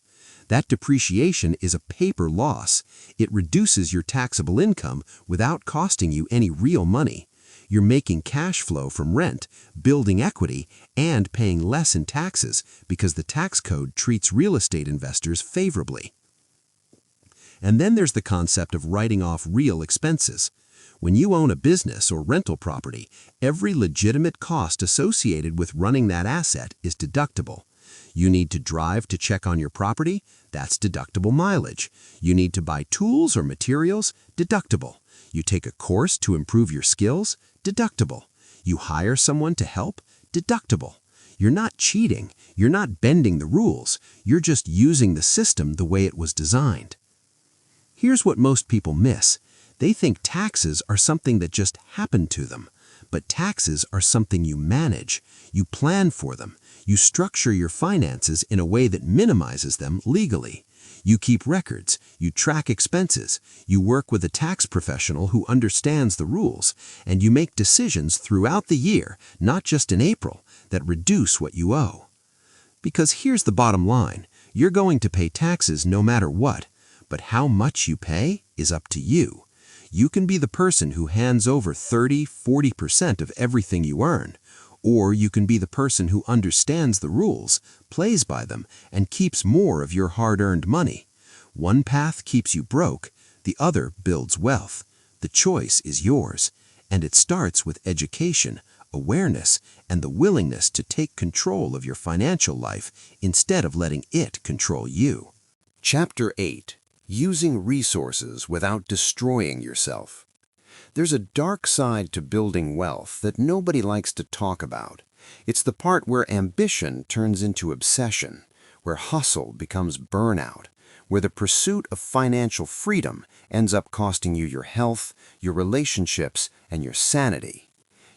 That depreciation is a paper loss. It reduces your taxable income without costing you any real money. You're making cash flow from rent, building equity, and paying less in taxes because the tax code treats real estate investors favorably. And then there's the concept of writing off real expenses. When you own a business or rental property, every legitimate cost associated with running that asset is deductible. You need to drive to check on your property? That's deductible mileage. You need to buy tools or materials? Deductible. You take a course to improve your skills? Deductible. You hire someone to help? Deductible. You're not cheating. You're not bending the rules. You're just using the system the way it was designed. Here's what most people miss. They think taxes are something that just happened to them. But taxes are something you manage. You plan for them. You structure your finances in a way that minimizes them legally. You keep records. You track expenses. You work with a tax professional who understands the rules. And you make decisions throughout the year, not just in April, that reduce what you owe. Because here's the bottom line. You're going to pay taxes no matter what. But how much you pay is up to you. You can be the person who hands over 30–40% of everything you earn, or you can be the person who understands the rules, plays by them, and keeps more of your hard-earned money. One path keeps you broke, the other builds wealth. The choice is yours, and it starts with education, awareness, and the willingness to take control of your financial life instead of letting it control you. Chapter 8. Using resources without destroying yourself. There's a dark side to building wealth that nobody likes to talk about. It's the part where ambition turns into obsession, where hustle becomes burnout, where the pursuit of financial freedom ends up costing you your health, your relationships, and your sanity.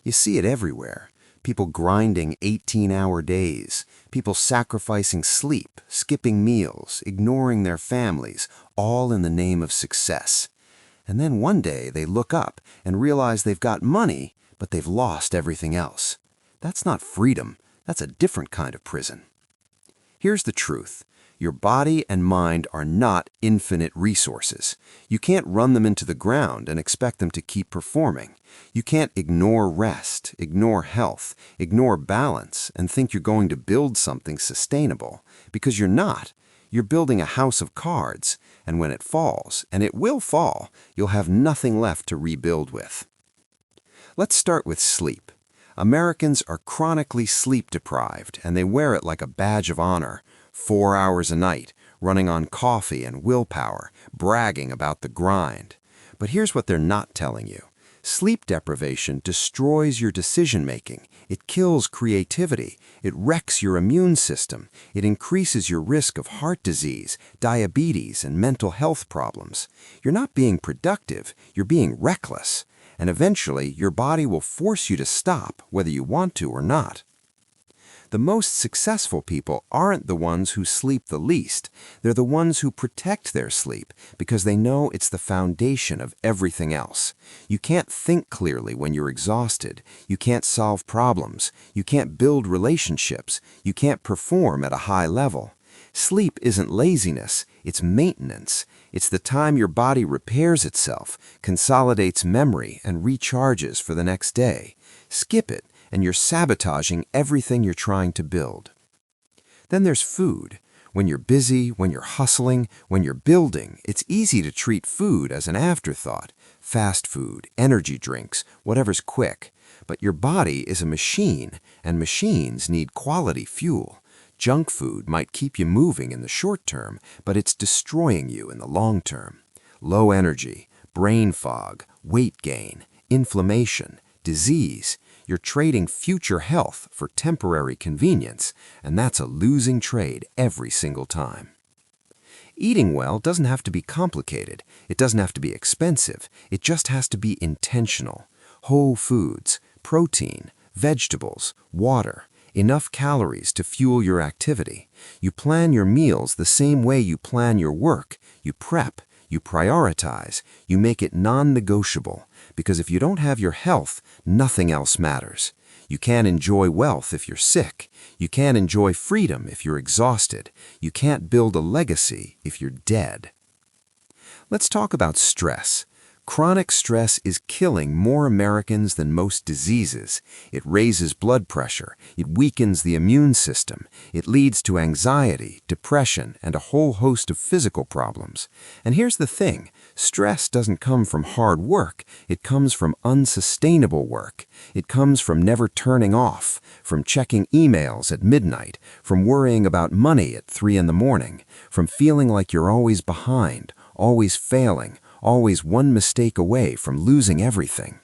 You see it everywhere. People grinding 18-hour days, people sacrificing sleep, skipping meals, ignoring their families, all in the name of success. And then one day they look up and realize they've got money, but they've lost everything else. That's not freedom. That's a different kind of prison. Here's the truth. Your body and mind are not infinite resources. You can't run them into the ground and expect them to keep performing. You can't ignore rest, ignore health, ignore balance, and think you're going to build something sustainable, because you're not. You're building a house of cards, and when it falls, and it will fall, you'll have nothing left to rebuild with. Let's start with sleep. Americans are chronically sleep-deprived, and they wear it like a badge of honor. 4 hours a night, running on coffee and willpower, bragging about the grind. But here's what they're not telling you. Sleep deprivation destroys your decision-making. It kills creativity. It wrecks your immune system. It increases your risk of heart disease, diabetes, and mental health problems. You're not being productive. You're being reckless. And eventually, your body will force you to stop, whether you want to or not. The most successful people aren't the ones who sleep the least. They're the ones who protect their sleep because they know it's the foundation of everything else. You can't think clearly when you're exhausted. You can't solve problems. You can't build relationships. You can't perform at a high level. Sleep isn't laziness, it's maintenance. It's the time your body repairs itself, consolidates memory, and recharges for the next day. Skip it, and you're sabotaging everything you're trying to build. Then there's food. When you're busy, when you're hustling, when you're building, it's easy to treat food as an afterthought. Fast food, energy drinks, whatever's quick. But your body is a machine, and machines need quality fuel. Junk food might keep you moving in the short term, but it's destroying you in the long term. Low energy, brain fog, weight gain, inflammation, disease. You're trading future health for temporary convenience, and that's a losing trade every single time. Eating well doesn't have to be complicated. It doesn't have to be expensive. It just has to be intentional. Whole foods, protein, vegetables, water, enough calories to fuel your activity. You plan your meals the same way you plan your work. You prep, you prioritize, you make it non-negotiable. Because if you don't have your health, nothing else matters. You can't enjoy wealth if you're sick. You can't enjoy freedom if you're exhausted. You can't build a legacy if you're dead. Let's talk about stress. Chronic stress is killing more Americans than most diseases. It raises blood pressure, it weakens the immune system, it leads to anxiety, depression, and a whole host of physical problems. And here's the thing, stress doesn't come from hard work, it comes from unsustainable work. It comes from never turning off, from checking emails at midnight, from worrying about money at 3 in the morning, from feeling like you're always behind, always failing, always one mistake away from losing everything.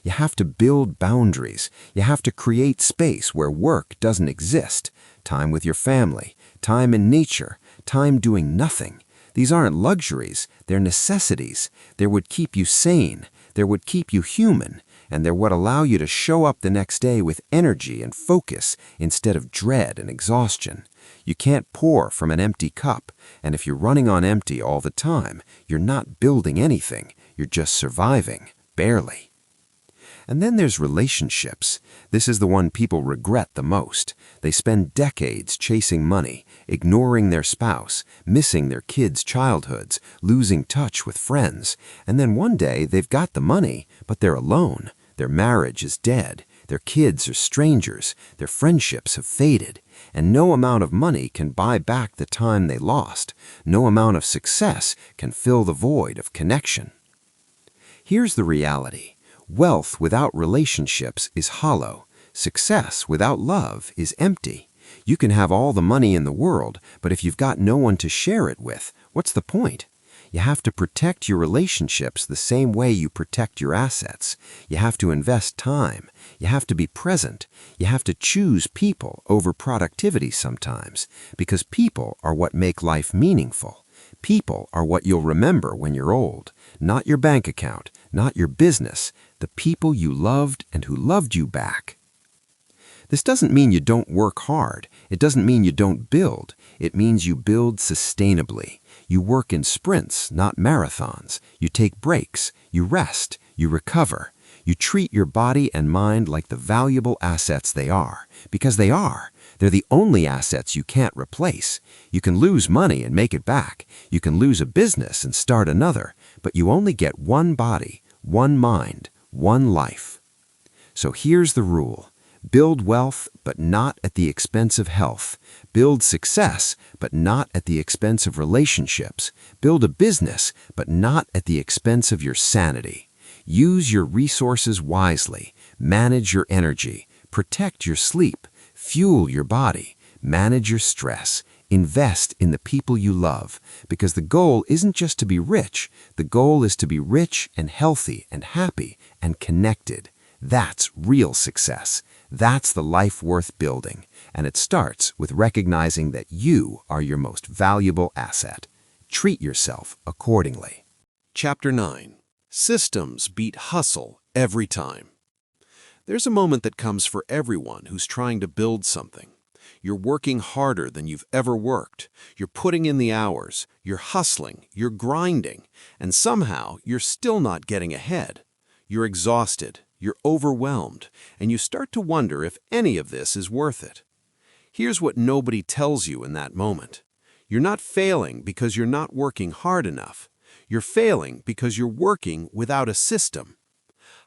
You have to build boundaries. You have to create space where work doesn't exist. Time with your family, time in nature, time doing nothing. These aren't luxuries, they're necessities. They're what keep you sane, they're what keep you human, and they're what allow you to show up the next day with energy and focus instead of dread and exhaustion. You can't pour from an empty cup, and if you're running on empty all the time, you're not building anything, you're just surviving, barely. And then there's relationships. This is the one people regret the most. They spend decades chasing money, ignoring their spouse, missing their kids' childhoods, losing touch with friends, and then one day they've got the money, but they're alone. Their marriage is dead, their kids are strangers, their friendships have faded, and no amount of money can buy back the time they lost. No amount of success can fill the void of connection. Here's the reality. Wealth without relationships is hollow. Success without love is empty. You can have all the money in the world, but if you've got no one to share it with, what's the point? You have to protect your relationships the same way you protect your assets. You have to invest time. You have to be present. You have to choose people over productivity sometimes, because people are what make life meaningful. People are what you'll remember when you're old. Not your bank account, not your business, the people you loved and who loved you back. This doesn't mean you don't work hard. It doesn't mean you don't build. It means you build sustainably. You work in sprints, not marathons. You take breaks. You rest. You recover. You treat your body and mind like the valuable assets they are, because they are. They're the only assets you can't replace. You can lose money and make it back. You can lose a business and start another, but you only get one body, one mind, one life. So here's the rule. Build wealth, but not at the expense of health. Build success, but not at the expense of relationships. Build a business, but not at the expense of your sanity. Use your resources wisely. Manage your energy. Protect your sleep. Fuel your body. Manage your stress. Invest in the people you love, because the goal isn't just to be rich. The goal is to be rich and healthy and happy and connected. That's real success. That's the life worth building, and it starts with recognizing that you are your most valuable asset. Treat yourself accordingly. Chapter 9. Systems beat hustle every time. There's a moment that comes for everyone who's trying to build something. You're working harder than you've ever worked. You're putting in the hours. You're hustling. You're grinding. And somehow, you're still not getting ahead. You're exhausted. You're overwhelmed. And you start to wonder if any of this is worth it. Here's what nobody tells you in that moment. You're not failing because you're not working hard enough. You're failing because you're working without a system.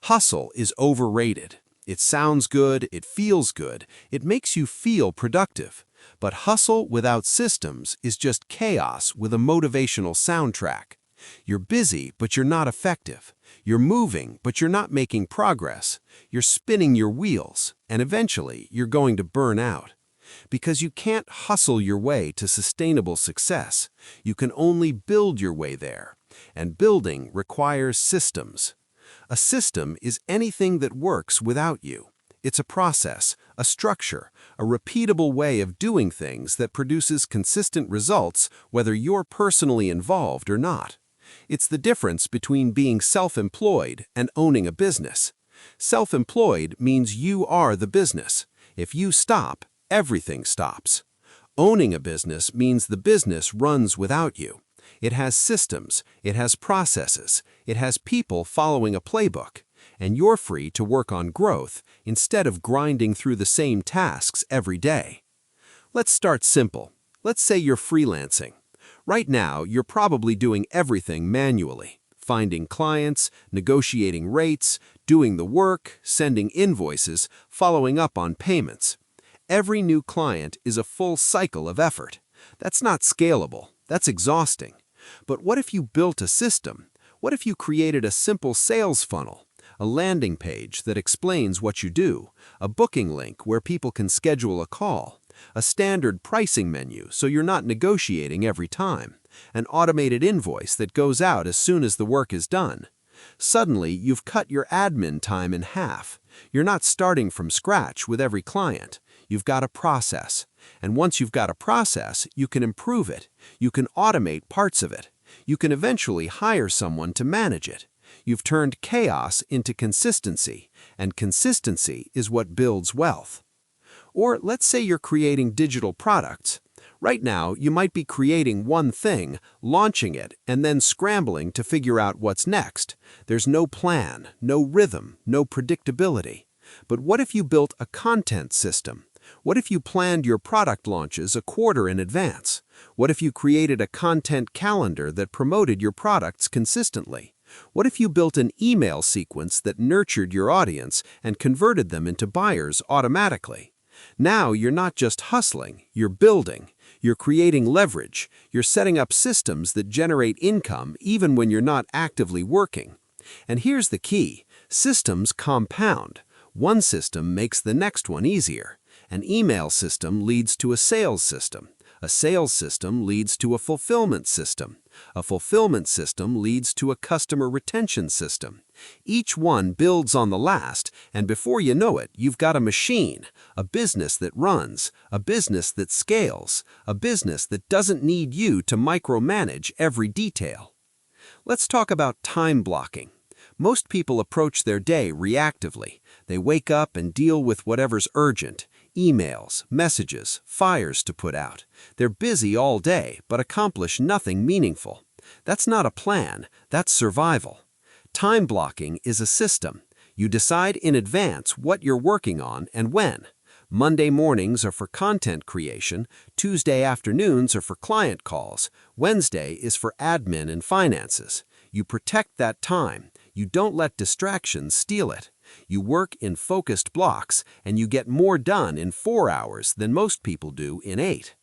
Hustle is overrated. It sounds good, it feels good, it makes you feel productive. But hustle without systems is just chaos with a motivational soundtrack. You're busy, but you're not effective. You're moving, but you're not making progress. You're spinning your wheels, and eventually you're going to burn out. Because you can't hustle your way to sustainable success. You can only build your way there. And building requires systems. A system is anything that works without you. It's a process, a structure, a repeatable way of doing things that produces consistent results whether you're personally involved or not. It's the difference between being self-employed and owning a business. Self-employed means you are the business. If you stop, everything stops. Owning a business means the business runs without you. It has systems, it has processes, it has people following a playbook, and you're free to work on growth instead of grinding through the same tasks every day. Let's start simple. Let's say you're freelancing. Right now, you're probably doing everything manually. finding clients, negotiating rates, doing the work, sending invoices, following up on payments. Every new client is a full cycle of effort. That's not scalable. That's exhausting. But what if you built a system? What if you created a simple sales funnel? A landing page that explains what you do, a booking link where people can schedule a call, a standard pricing menu so you're not negotiating every time, an automated invoice that goes out as soon as the work is done. Suddenly, you've cut your admin time in half. You're not starting from scratch with every client. You've got a process. And once you've got a process, you can improve it. You can automate parts of it. You can eventually hire someone to manage it. You've turned chaos into consistency, and consistency is what builds wealth. Or let's say you're creating digital products. Right now, you might be creating one thing, launching it, and then scrambling to figure out what's next. There's no plan, no rhythm, no predictability. But what if you built a content system? What if you planned your product launches a quarter in advance? What if you created a content calendar that promoted your products consistently? What if you built an email sequence that nurtured your audience and converted them into buyers automatically? Now you're not just hustling, you're building. You're creating leverage. You're setting up systems that generate income even when you're not actively working. And here's the key. Systems compound. One system makes the next one easier. An email system leads to a sales system. A sales system leads to a fulfillment system. A fulfillment system leads to a customer retention system. Each one builds on the last, and before you know it, you've got a machine, a business that runs, a business that scales, a business that doesn't need you to micromanage every detail. Let's talk about time blocking. Most people approach their day reactively. They wake up and deal with whatever's urgent. Emails, messages, fires to put out. They're busy all day, but accomplish nothing meaningful. That's not a plan, that's survival. Time blocking is a system. You decide in advance what you're working on and when. Monday mornings are for content creation, Tuesday afternoons are for client calls, Wednesday is for admin and finances. You protect that time. You don't let distractions steal it. You work in focused blocks, and you get more done in 4 hours than most people do in 8.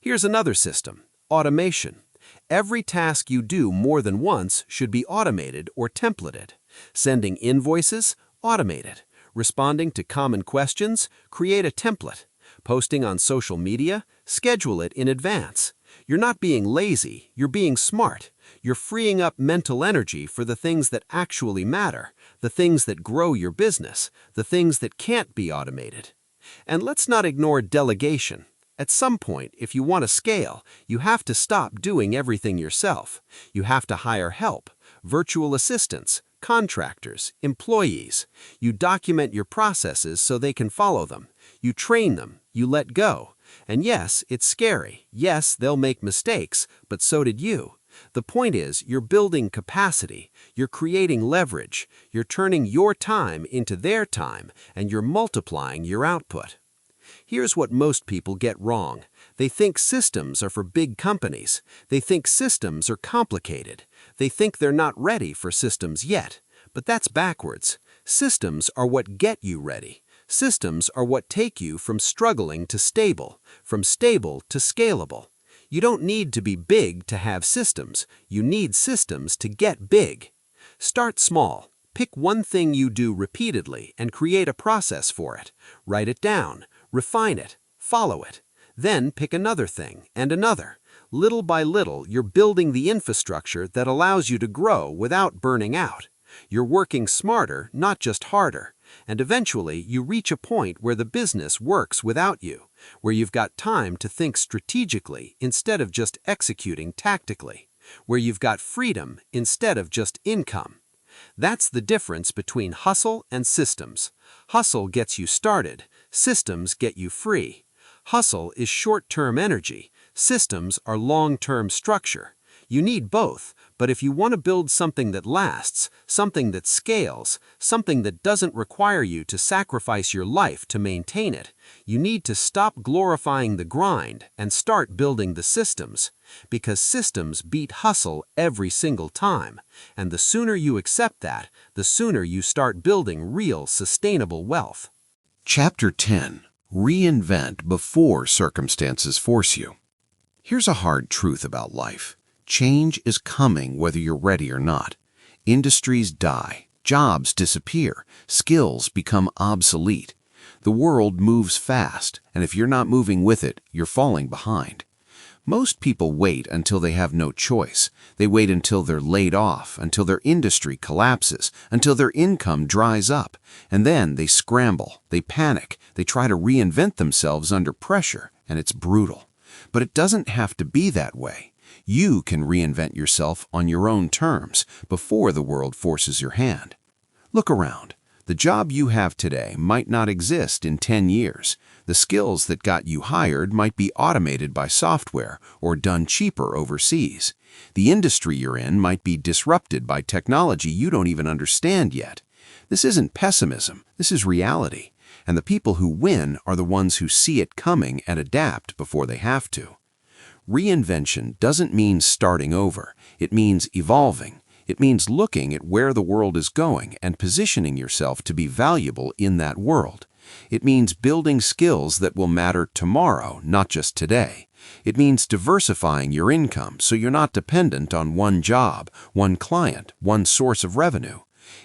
Here's another system: automation. Every task you do more than once should be automated or templated. Sending invoices? Automate it. Responding to common questions? Create a template. Posting on social media? Schedule it in advance. You're not being lazy, you're being smart. You're freeing up mental energy for the things that actually matter, the things that grow your business, the things that can't be automated. And let's not ignore delegation. At some point, if you want to scale, you have to stop doing everything yourself. You have to hire help, virtual assistants, contractors, employees. You document your processes so they can follow them. You train them, you let go. And yes, it's scary. Yes, they'll make mistakes, but so did you. The point is, you're building capacity, you're creating leverage, you're turning your time into their time, and you're multiplying your output. Here's what most people get wrong. They think systems are for big companies. They think systems are complicated. They think they're not ready for systems yet. But that's backwards. Systems are what get you ready. Systems are what take you from struggling to stable, from stable to scalable. You don't need to be big to have systems. You need systems to get big. Start small. Pick one thing you do repeatedly and create a process for it. Write it down. Refine it. Follow it. Then pick another thing and another. Little by little, you're building the infrastructure that allows you to grow without burning out. You're working smarter, not just harder. And eventually, you reach a point where the business works without you, where you've got time to think strategically instead of just executing tactically, where you've got freedom instead of just income. That's the difference between hustle and systems. Hustle gets you started. Systems get you free. Hustle is short-term energy. Systems are long-term structure. You need both, but if you want to build something that lasts, something that scales, something that doesn't require you to sacrifice your life to maintain it, you need to stop glorifying the grind and start building the systems. Because systems beat hustle every single time, and the sooner you accept that, the sooner you start building real, sustainable wealth. Chapter 10. Reinvent before circumstances force you. Here's a hard truth about life. Change is coming whether you're ready or not. Industries die, jobs disappear, skills become obsolete. The world moves fast, and if you're not moving with it, you're falling behind. Most people wait until they have no choice. They wait until they're laid off, until their industry collapses, until their income dries up. And then they scramble, they panic, they try to reinvent themselves under pressure, and it's brutal. But it doesn't have to be that way. You can reinvent yourself on your own terms before the world forces your hand. Look around. The job you have today might not exist in 10 years. The skills that got you hired might be automated by software or done cheaper overseas. The industry you're in might be disrupted by technology you don't even understand yet. This isn't pessimism, this is reality. And the people who win are the ones who see it coming and adapt before they have to. Reinvention doesn't mean starting over. It means evolving. It means looking at where the world is going and positioning yourself to be valuable in that world. It means building skills that will matter tomorrow, not just today. It means diversifying your income so you're not dependent on one job, one client, one source of revenue.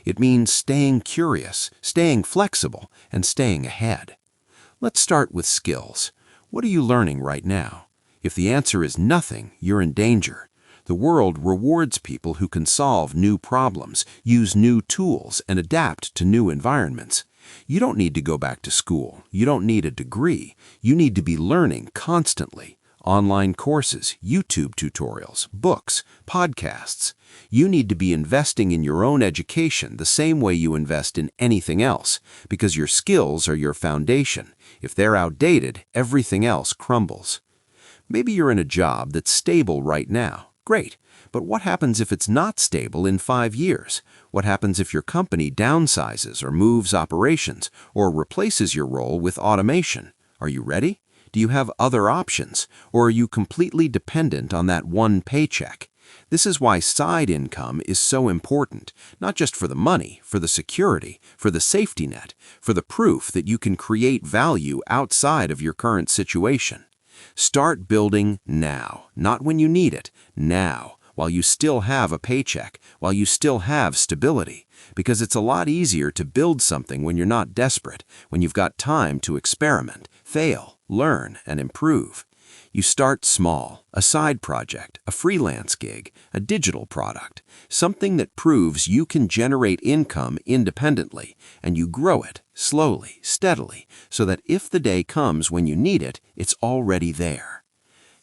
It means staying curious, staying flexible, and staying ahead. Let's start with skills. What are you learning right now? If the answer is nothing, you're in danger. The world rewards people who can solve new problems, use new tools, and adapt to new environments. You don't need to go back to school. You don't need a degree. You need to be learning constantly. Online courses, YouTube tutorials, books, podcasts. You need to be investing in your own education the same way you invest in anything else, because your skills are your foundation. If they're outdated, everything else crumbles. Maybe you're in a job that's stable right now. Great, but what happens if it's not stable in 5 years? What happens if your company downsizes or moves operations or replaces your role with automation? Are you ready? Do you have other options, or are you completely dependent on that one paycheck? This is why side income is so important, not just for the money, for the security, for the safety net, for the proof that you can create value outside of your current situation. Start building now, not when you need it, now, while you still have a paycheck, while you still have stability, because it's a lot easier to build something when you're not desperate, when you've got time to experiment, fail, learn, and improve. You start small, a side project, a freelance gig, a digital product, something that proves you can generate income independently, and you grow it slowly, steadily, so that if the day comes when you need it, it's already there.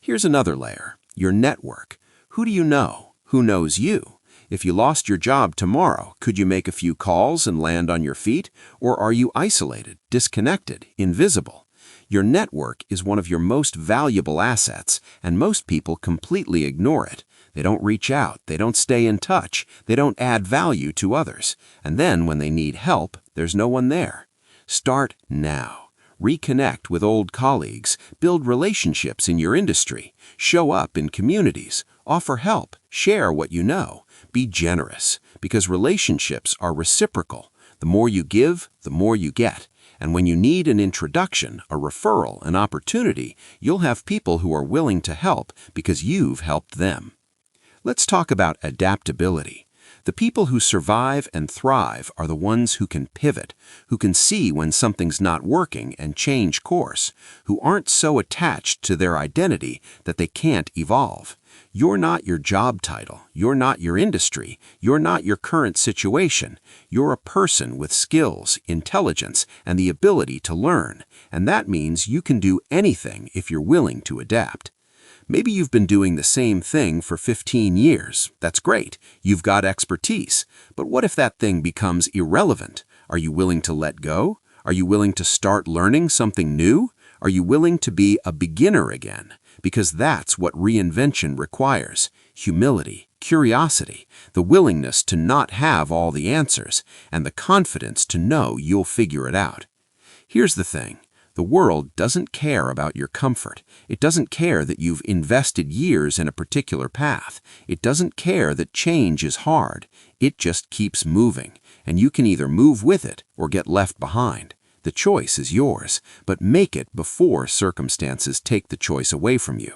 Here's another layer, your network. Who do you know? Who knows you? If you lost your job tomorrow, could you make a few calls and land on your feet? Or are you isolated, disconnected, invisible? Your network is one of your most valuable assets, and most people completely ignore it. They don't reach out, they don't stay in touch, they don't add value to others. And then when they need help, there's no one there. Start now. Reconnect with old colleagues, build relationships in your industry, show up in communities, offer help, share what you know. Be generous, because relationships are reciprocal. The more you give, the more you get. And when you need an introduction, a referral, an opportunity, you'll have people who are willing to help because you've helped them. Let's talk about adaptability. The people who survive and thrive are the ones who can pivot, who can see when something's not working and change course, who aren't so attached to their identity that they can't evolve. You're not your job title, you're not your industry, you're not your current situation. You're a person with skills, intelligence, and the ability to learn, and that means you can do anything if you're willing to adapt. Maybe you've been doing the same thing for 15 years. That's great. You've got expertise. But what if that thing becomes irrelevant? Are you willing to let go? Are you willing to start learning something new? Are you willing to be a beginner again? because that's what reinvention requires: humility, curiosity, the willingness to not have all the answers, and the confidence to know you'll figure it out. Here's the thing. The world doesn't care about your comfort. It doesn't care that you've invested years in a particular path. It doesn't care that change is hard. It just keeps moving, and you can either move with it or get left behind. The choice is yours, but make it before circumstances take the choice away from you.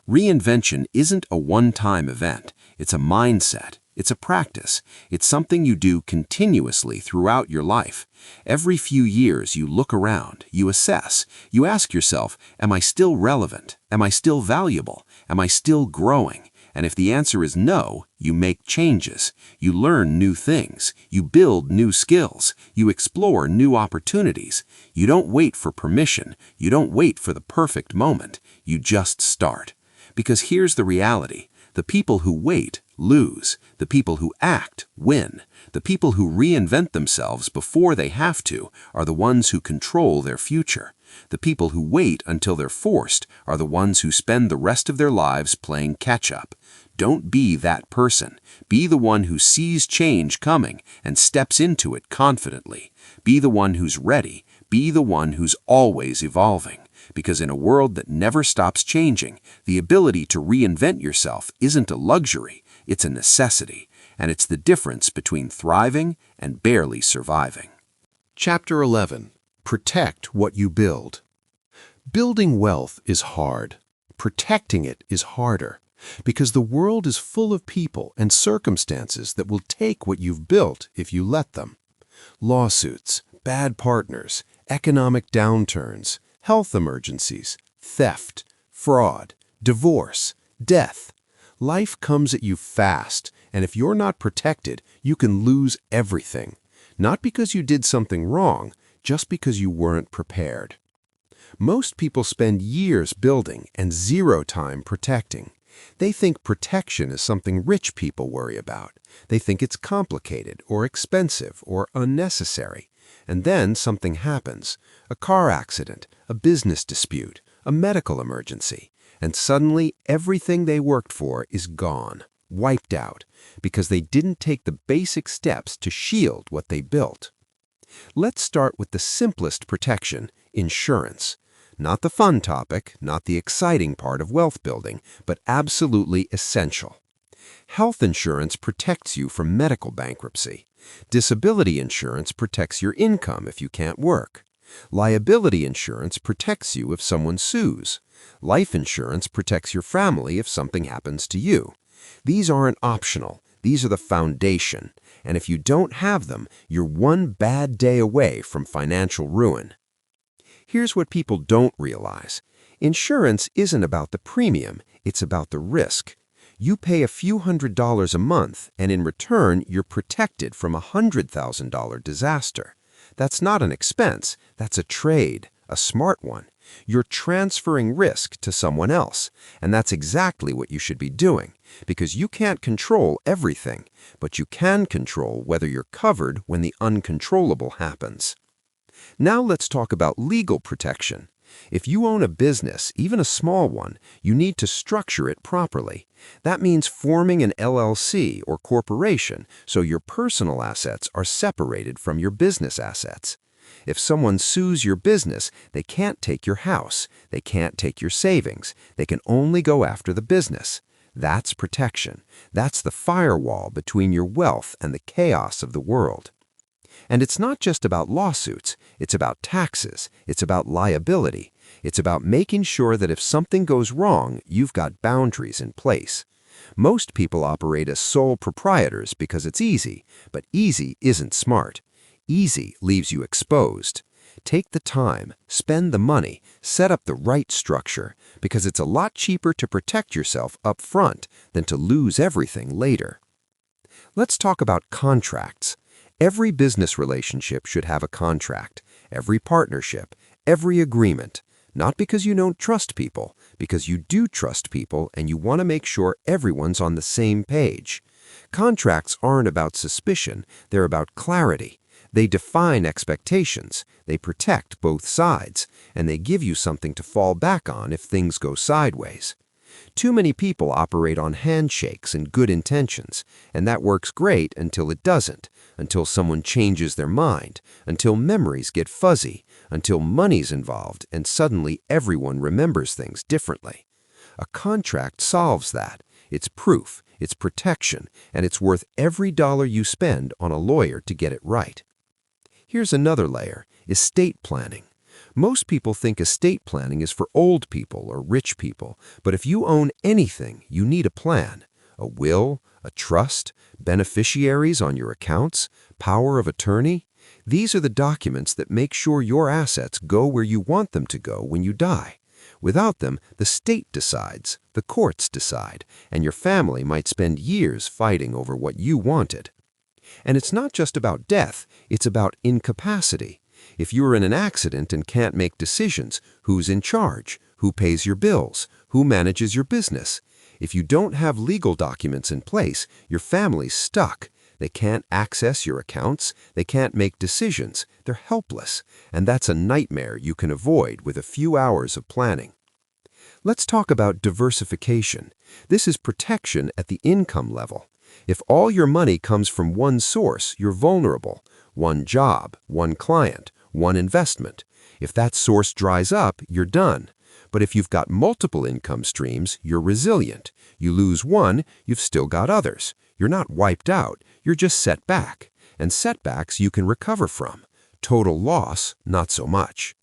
Reinvention isn't a one-time event. It's a mindset. It's a practice. It's something you do continuously throughout your life. Every few years you look around, you assess, you ask yourself, am I still relevant? Am I still valuable? Am I still growing? And if the answer is no, you make changes. You learn new things. You build new skills. You explore new opportunities. You don't wait for permission. You don't wait for the perfect moment. You just start. Because here's the reality. The people who wait lose. The people who act win. The people who reinvent themselves before they have to are the ones who control their future. The people who wait until they're forced are the ones who spend the rest of their lives playing catch-up. Don't be that person. Be the one who sees change coming and steps into it confidently. Be the one who's ready. Be the one who's always evolving. Because in a world that never stops changing, the ability to reinvent yourself isn't a luxury, it's a necessity, and it's the difference between thriving and barely surviving. Chapter 11. Protect what you build. Building wealth is hard. Protecting it is harder, because the world is full of people and circumstances that will take what you've built if you let them. Lawsuits, bad partners, economic downturns, health emergencies, theft, fraud, divorce, death. Life comes at you fast, and if you're not protected, you can lose everything. Not because you did something wrong, just because you weren't prepared. Most people spend years building and zero time protecting. They think protection is something rich people worry about. They think it's complicated or expensive or unnecessary. And then something happens, a car accident, a business dispute, a medical emergency, and suddenly everything they worked for is gone, wiped out, because they didn't take the basic steps to shield what they built. Let's start with the simplest protection, insurance. Not the fun topic, not the exciting part of wealth building, but absolutely essential. Health insurance protects you from medical bankruptcy. Disability insurance protects your income if you can't work. Liability insurance protects you if someone sues. Life insurance protects your family if something happens to you. These aren't optional. These are the foundation. And if you don't have them, you're one bad day away from financial ruin. Here's what people don't realize. Insurance isn't about the premium. It's about the risk. You pay a few $100s a month, and in return, you're protected from a $100,000 disaster. That's not an expense. That's a trade, a smart one. You're transferring risk to someone else, and that's exactly what you should be doing, because you can't control everything, but you can control whether you're covered when the uncontrollable happens. Now let's talk about legal protection. If you own a business, even a small one, you need to structure it properly. That means forming an LLC or corporation so your personal assets are separated from your business assets. If someone sues your business, they can't take your house. They can't take your savings. They can only go after the business. That's protection. That's the firewall between your wealth and the chaos of the world. And it's not just about lawsuits. It's about taxes. It's about liability. It's about making sure that if something goes wrong, you've got boundaries in place. Most people operate as sole proprietors because it's easy, but easy isn't smart. Easy leaves you exposed. Take the time, spend the money, set up the right structure, because it's a lot cheaper to protect yourself up front than to lose everything later. Let's talk about contracts. Every business relationship should have a contract. Every partnership, every agreement. Not because you don't trust people, because you do trust people and you want to make sure everyone's on the same page. Contracts aren't about suspicion, they're about clarity. They define expectations, they protect both sides, and they give you something to fall back on if things go sideways. Too many people operate on handshakes and good intentions, and that works great until it doesn't, until someone changes their mind, until memories get fuzzy, until money's involved, and suddenly everyone remembers things differently. A contract solves that. It's proof, it's protection, and it's worth every dollar you spend on a lawyer to get it right. Here's another layer: estate planning. Most people think estate planning is for old people or rich people, but if you own anything, you need a plan. A will, a trust, beneficiaries on your accounts, power of attorney. These are the documents that make sure your assets go where you want them to go when you die. Without them, the state decides, the courts decide, and your family might spend years fighting over what you wanted. And it's not just about death, it's about incapacity. If you're in an accident and can't make decisions, who's in charge? Who pays your bills? Who manages your business? If you don't have legal documents in place, your family's stuck. They can't access your accounts, they can't make decisions, they're helpless, and that's a nightmare you can avoid with a few hours of planning. Let's talk about diversification. This is protection at the income level. If all your money comes from one source, you're vulnerable. One job, one client, one investment. If that source dries up, you're done. But if you've got multiple income streams, you're resilient. You lose one, you've still got others. You're not wiped out, you're just set back. And setbacks you can recover from. Total loss, not so much.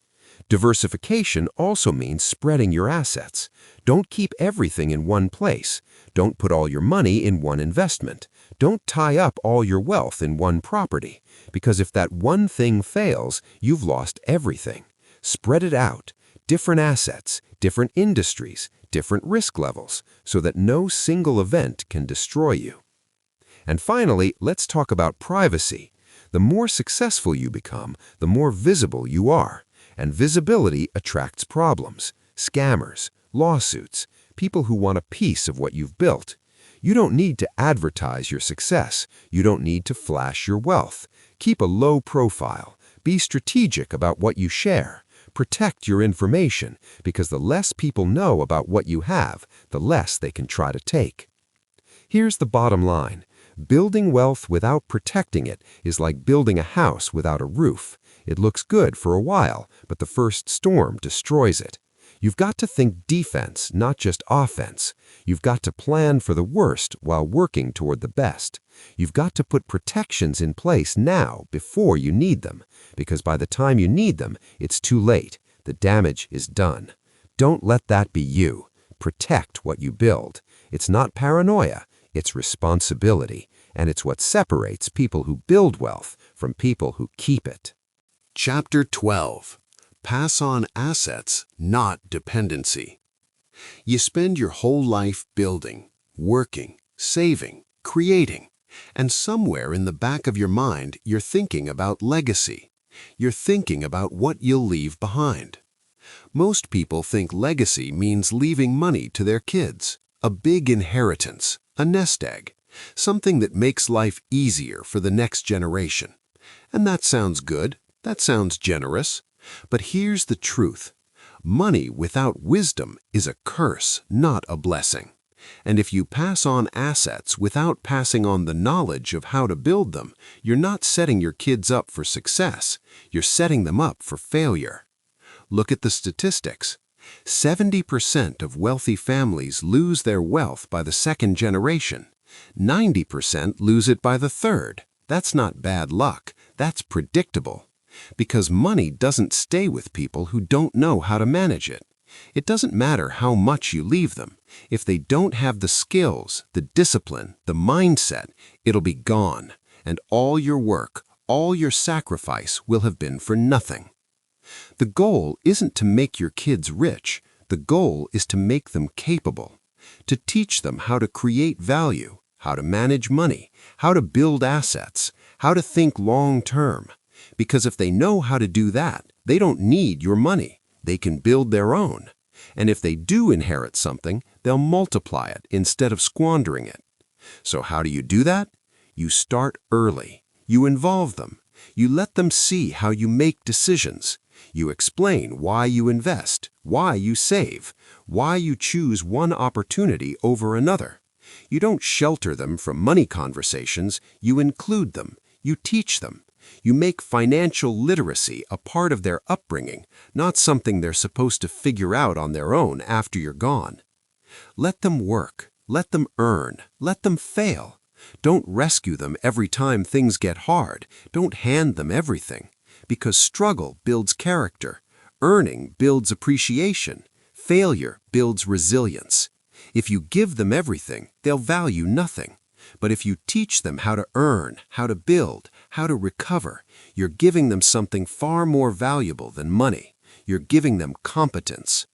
Diversification also means spreading your assets. Don't keep everything in one place. Don't put all your money in one investment. Don't tie up all your wealth in one property, because if that one thing fails, you've lost everything. Spread it out. Different assets, different industries, different risk levels, so that no single event can destroy you. And finally, let's talk about privacy. The more successful you become, the more visible you are. And visibility attracts problems, scammers, lawsuits, people who want a piece of what you've built. You don't need to advertise your success. You don't need to flash your wealth. Keep a low profile. Be strategic about what you share. Protect your information, because the less people know about what you have, the less they can try to take. Here's the bottom line. Building wealth without protecting it is like building a house without a roof. It looks good for a while, but the first storm destroys it. You've got to think defense, not just offense. You've got to plan for the worst while working toward the best. You've got to put protections in place now before you need them, because by the time you need them, it's too late. The damage is done. Don't let that be you. Protect what you build. It's not paranoia, it's responsibility, and it's what separates people who build wealth from people who keep it. Chapter 12. Pass on assets, not dependency. You spend your whole life building, working, saving, creating, and somewhere in the back of your mind you're thinking about legacy. You're thinking about what you'll leave behind. Most people think legacy means leaving money to their kids, a big inheritance, a nest egg, something that makes life easier for the next generation. And that sounds good, that sounds generous. But here's the truth. Money without wisdom is a curse, not a blessing. And if you pass on assets without passing on the knowledge of how to build them, you're not setting your kids up for success. You're setting them up for failure. Look at the statistics. 70% of wealthy families lose their wealth by the second generation. 90% lose it by the third. That's not bad luck. That's predictable. Because money doesn't stay with people who don't know how to manage it. It doesn't matter how much you leave them. If they don't have the skills, the discipline, the mindset, it'll be gone. And all your work, all your sacrifice will have been for nothing. The goal isn't to make your kids rich. The goal is to make them capable. To teach them how to create value, how to manage money, how to build assets, how to think long-term. Because if they know how to do that, they don't need your money. They can build their own. And if they do inherit something, they'll multiply it instead of squandering it. So how do you do that? You start early. You involve them. You let them see how you make decisions. You explain why you invest, why you save, why you choose one opportunity over another. You don't shelter them from money conversations, you include them, you teach them. You make financial literacy a part of their upbringing, not something they're supposed to figure out on their own after you're gone. Let them work, let them earn, let them fail. Don't rescue them every time things get hard. Don't hand them everything. Because struggle builds character, earning builds appreciation, failure builds resilience. If you give them everything, they'll value nothing. But if you teach them how to earn, how to build, how to recover, you're giving them something far more valuable than money. You're giving them competence.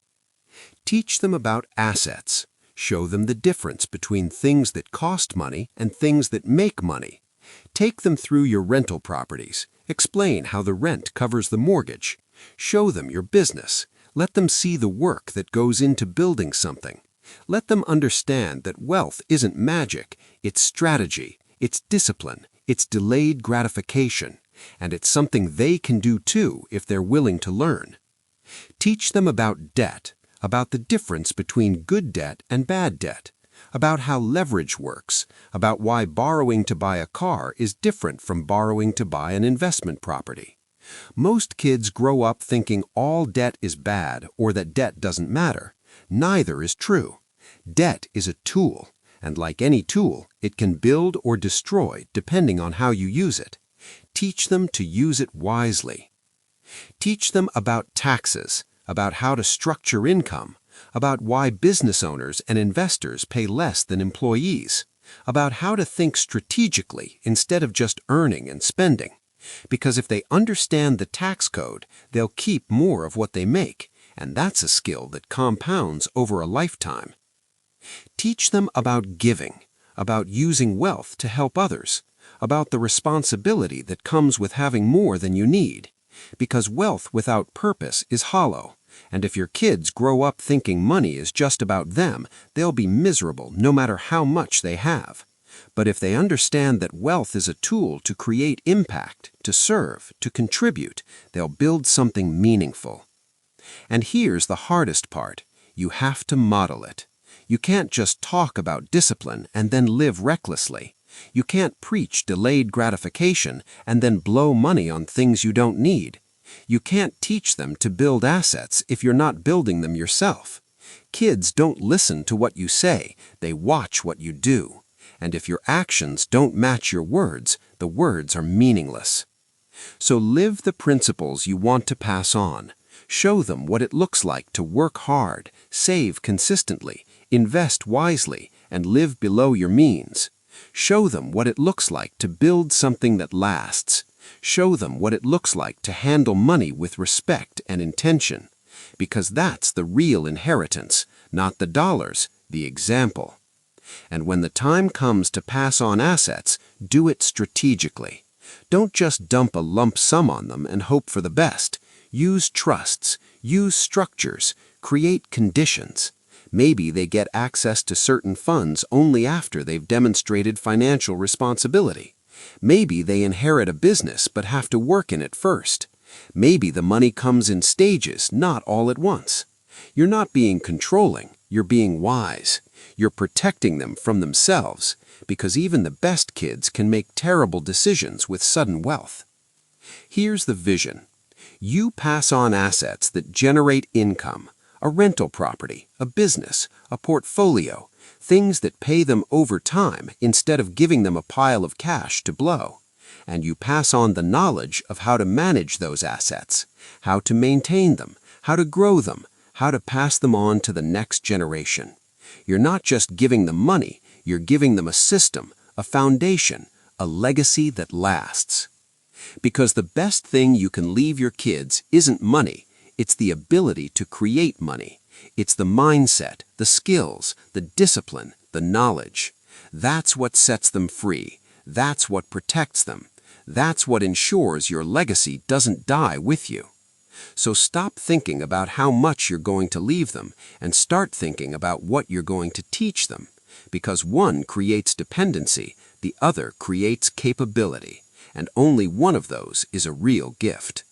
Teach them about assets. Show them the difference between things that cost money and things that make money. Take them through your rental properties. Explain how the rent covers the mortgage. Show them your business. Let them see the work that goes into building something. Let them understand that wealth isn't magic, it's strategy, it's discipline, it's delayed gratification, and it's something they can do too if they're willing to learn. Teach them about debt, about the difference between good debt and bad debt, about how leverage works, about why borrowing to buy a car is different from borrowing to buy an investment property. Most kids grow up thinking all debt is bad or that debt doesn't matter. Neither is true. Debt is a tool, and like any tool, it can build or destroy depending on how you use it. Teach them to use it wisely. Teach them about taxes, about how to structure income, about why business owners and investors pay less than employees, about how to think strategically instead of just earning and spending. Because if they understand the tax code, they'll keep more of what they make, and that's a skill that compounds over a lifetime. Teach them about giving, about using wealth to help others, about the responsibility that comes with having more than you need. Because wealth without purpose is hollow, and if your kids grow up thinking money is just about them, they'll be miserable no matter how much they have. But if they understand that wealth is a tool to create impact, to serve, to contribute, they'll build something meaningful. And here's the hardest part. You have to model it. You can't just talk about discipline and then live recklessly. You can't preach delayed gratification and then blow money on things you don't need. You can't teach them to build assets if you're not building them yourself. Kids don't listen to what you say, they watch what you do. And if your actions don't match your words, the words are meaningless. So live the principles you want to pass on. Show them what it looks like to work hard, save consistently, invest wisely, and live below your means. Show them what it looks like to build something that lasts. Show them what it looks like to handle money with respect and intention. Because that's the real inheritance, not the dollars, the example. And when the time comes to pass on assets, do it strategically. Don't just dump a lump sum on them and hope for the best. Use trusts, use structures, create conditions. Maybe they get access to certain funds only after they've demonstrated financial responsibility. Maybe they inherit a business but have to work in it first. Maybe the money comes in stages, not all at once. You're not being controlling, you're being wise. You're protecting them from themselves, because even the best kids can make terrible decisions with sudden wealth. Here's the vision. You pass on assets that generate income, a rental property, a business, a portfolio, things that pay them over time instead of giving them a pile of cash to blow. And you pass on the knowledge of how to manage those assets, how to maintain them, how to grow them, how to pass them on to the next generation. You're not just giving them money, you're giving them a system, a foundation, a legacy that lasts. Because the best thing you can leave your kids isn't money, it's the ability to create money. It's the mindset, the skills, the discipline, the knowledge. That's what sets them free. That's what protects them. That's what ensures your legacy doesn't die with you. So stop thinking about how much you're going to leave them and start thinking about what you're going to teach them. Because one creates dependency, the other creates capability. and only one of those is a real gift.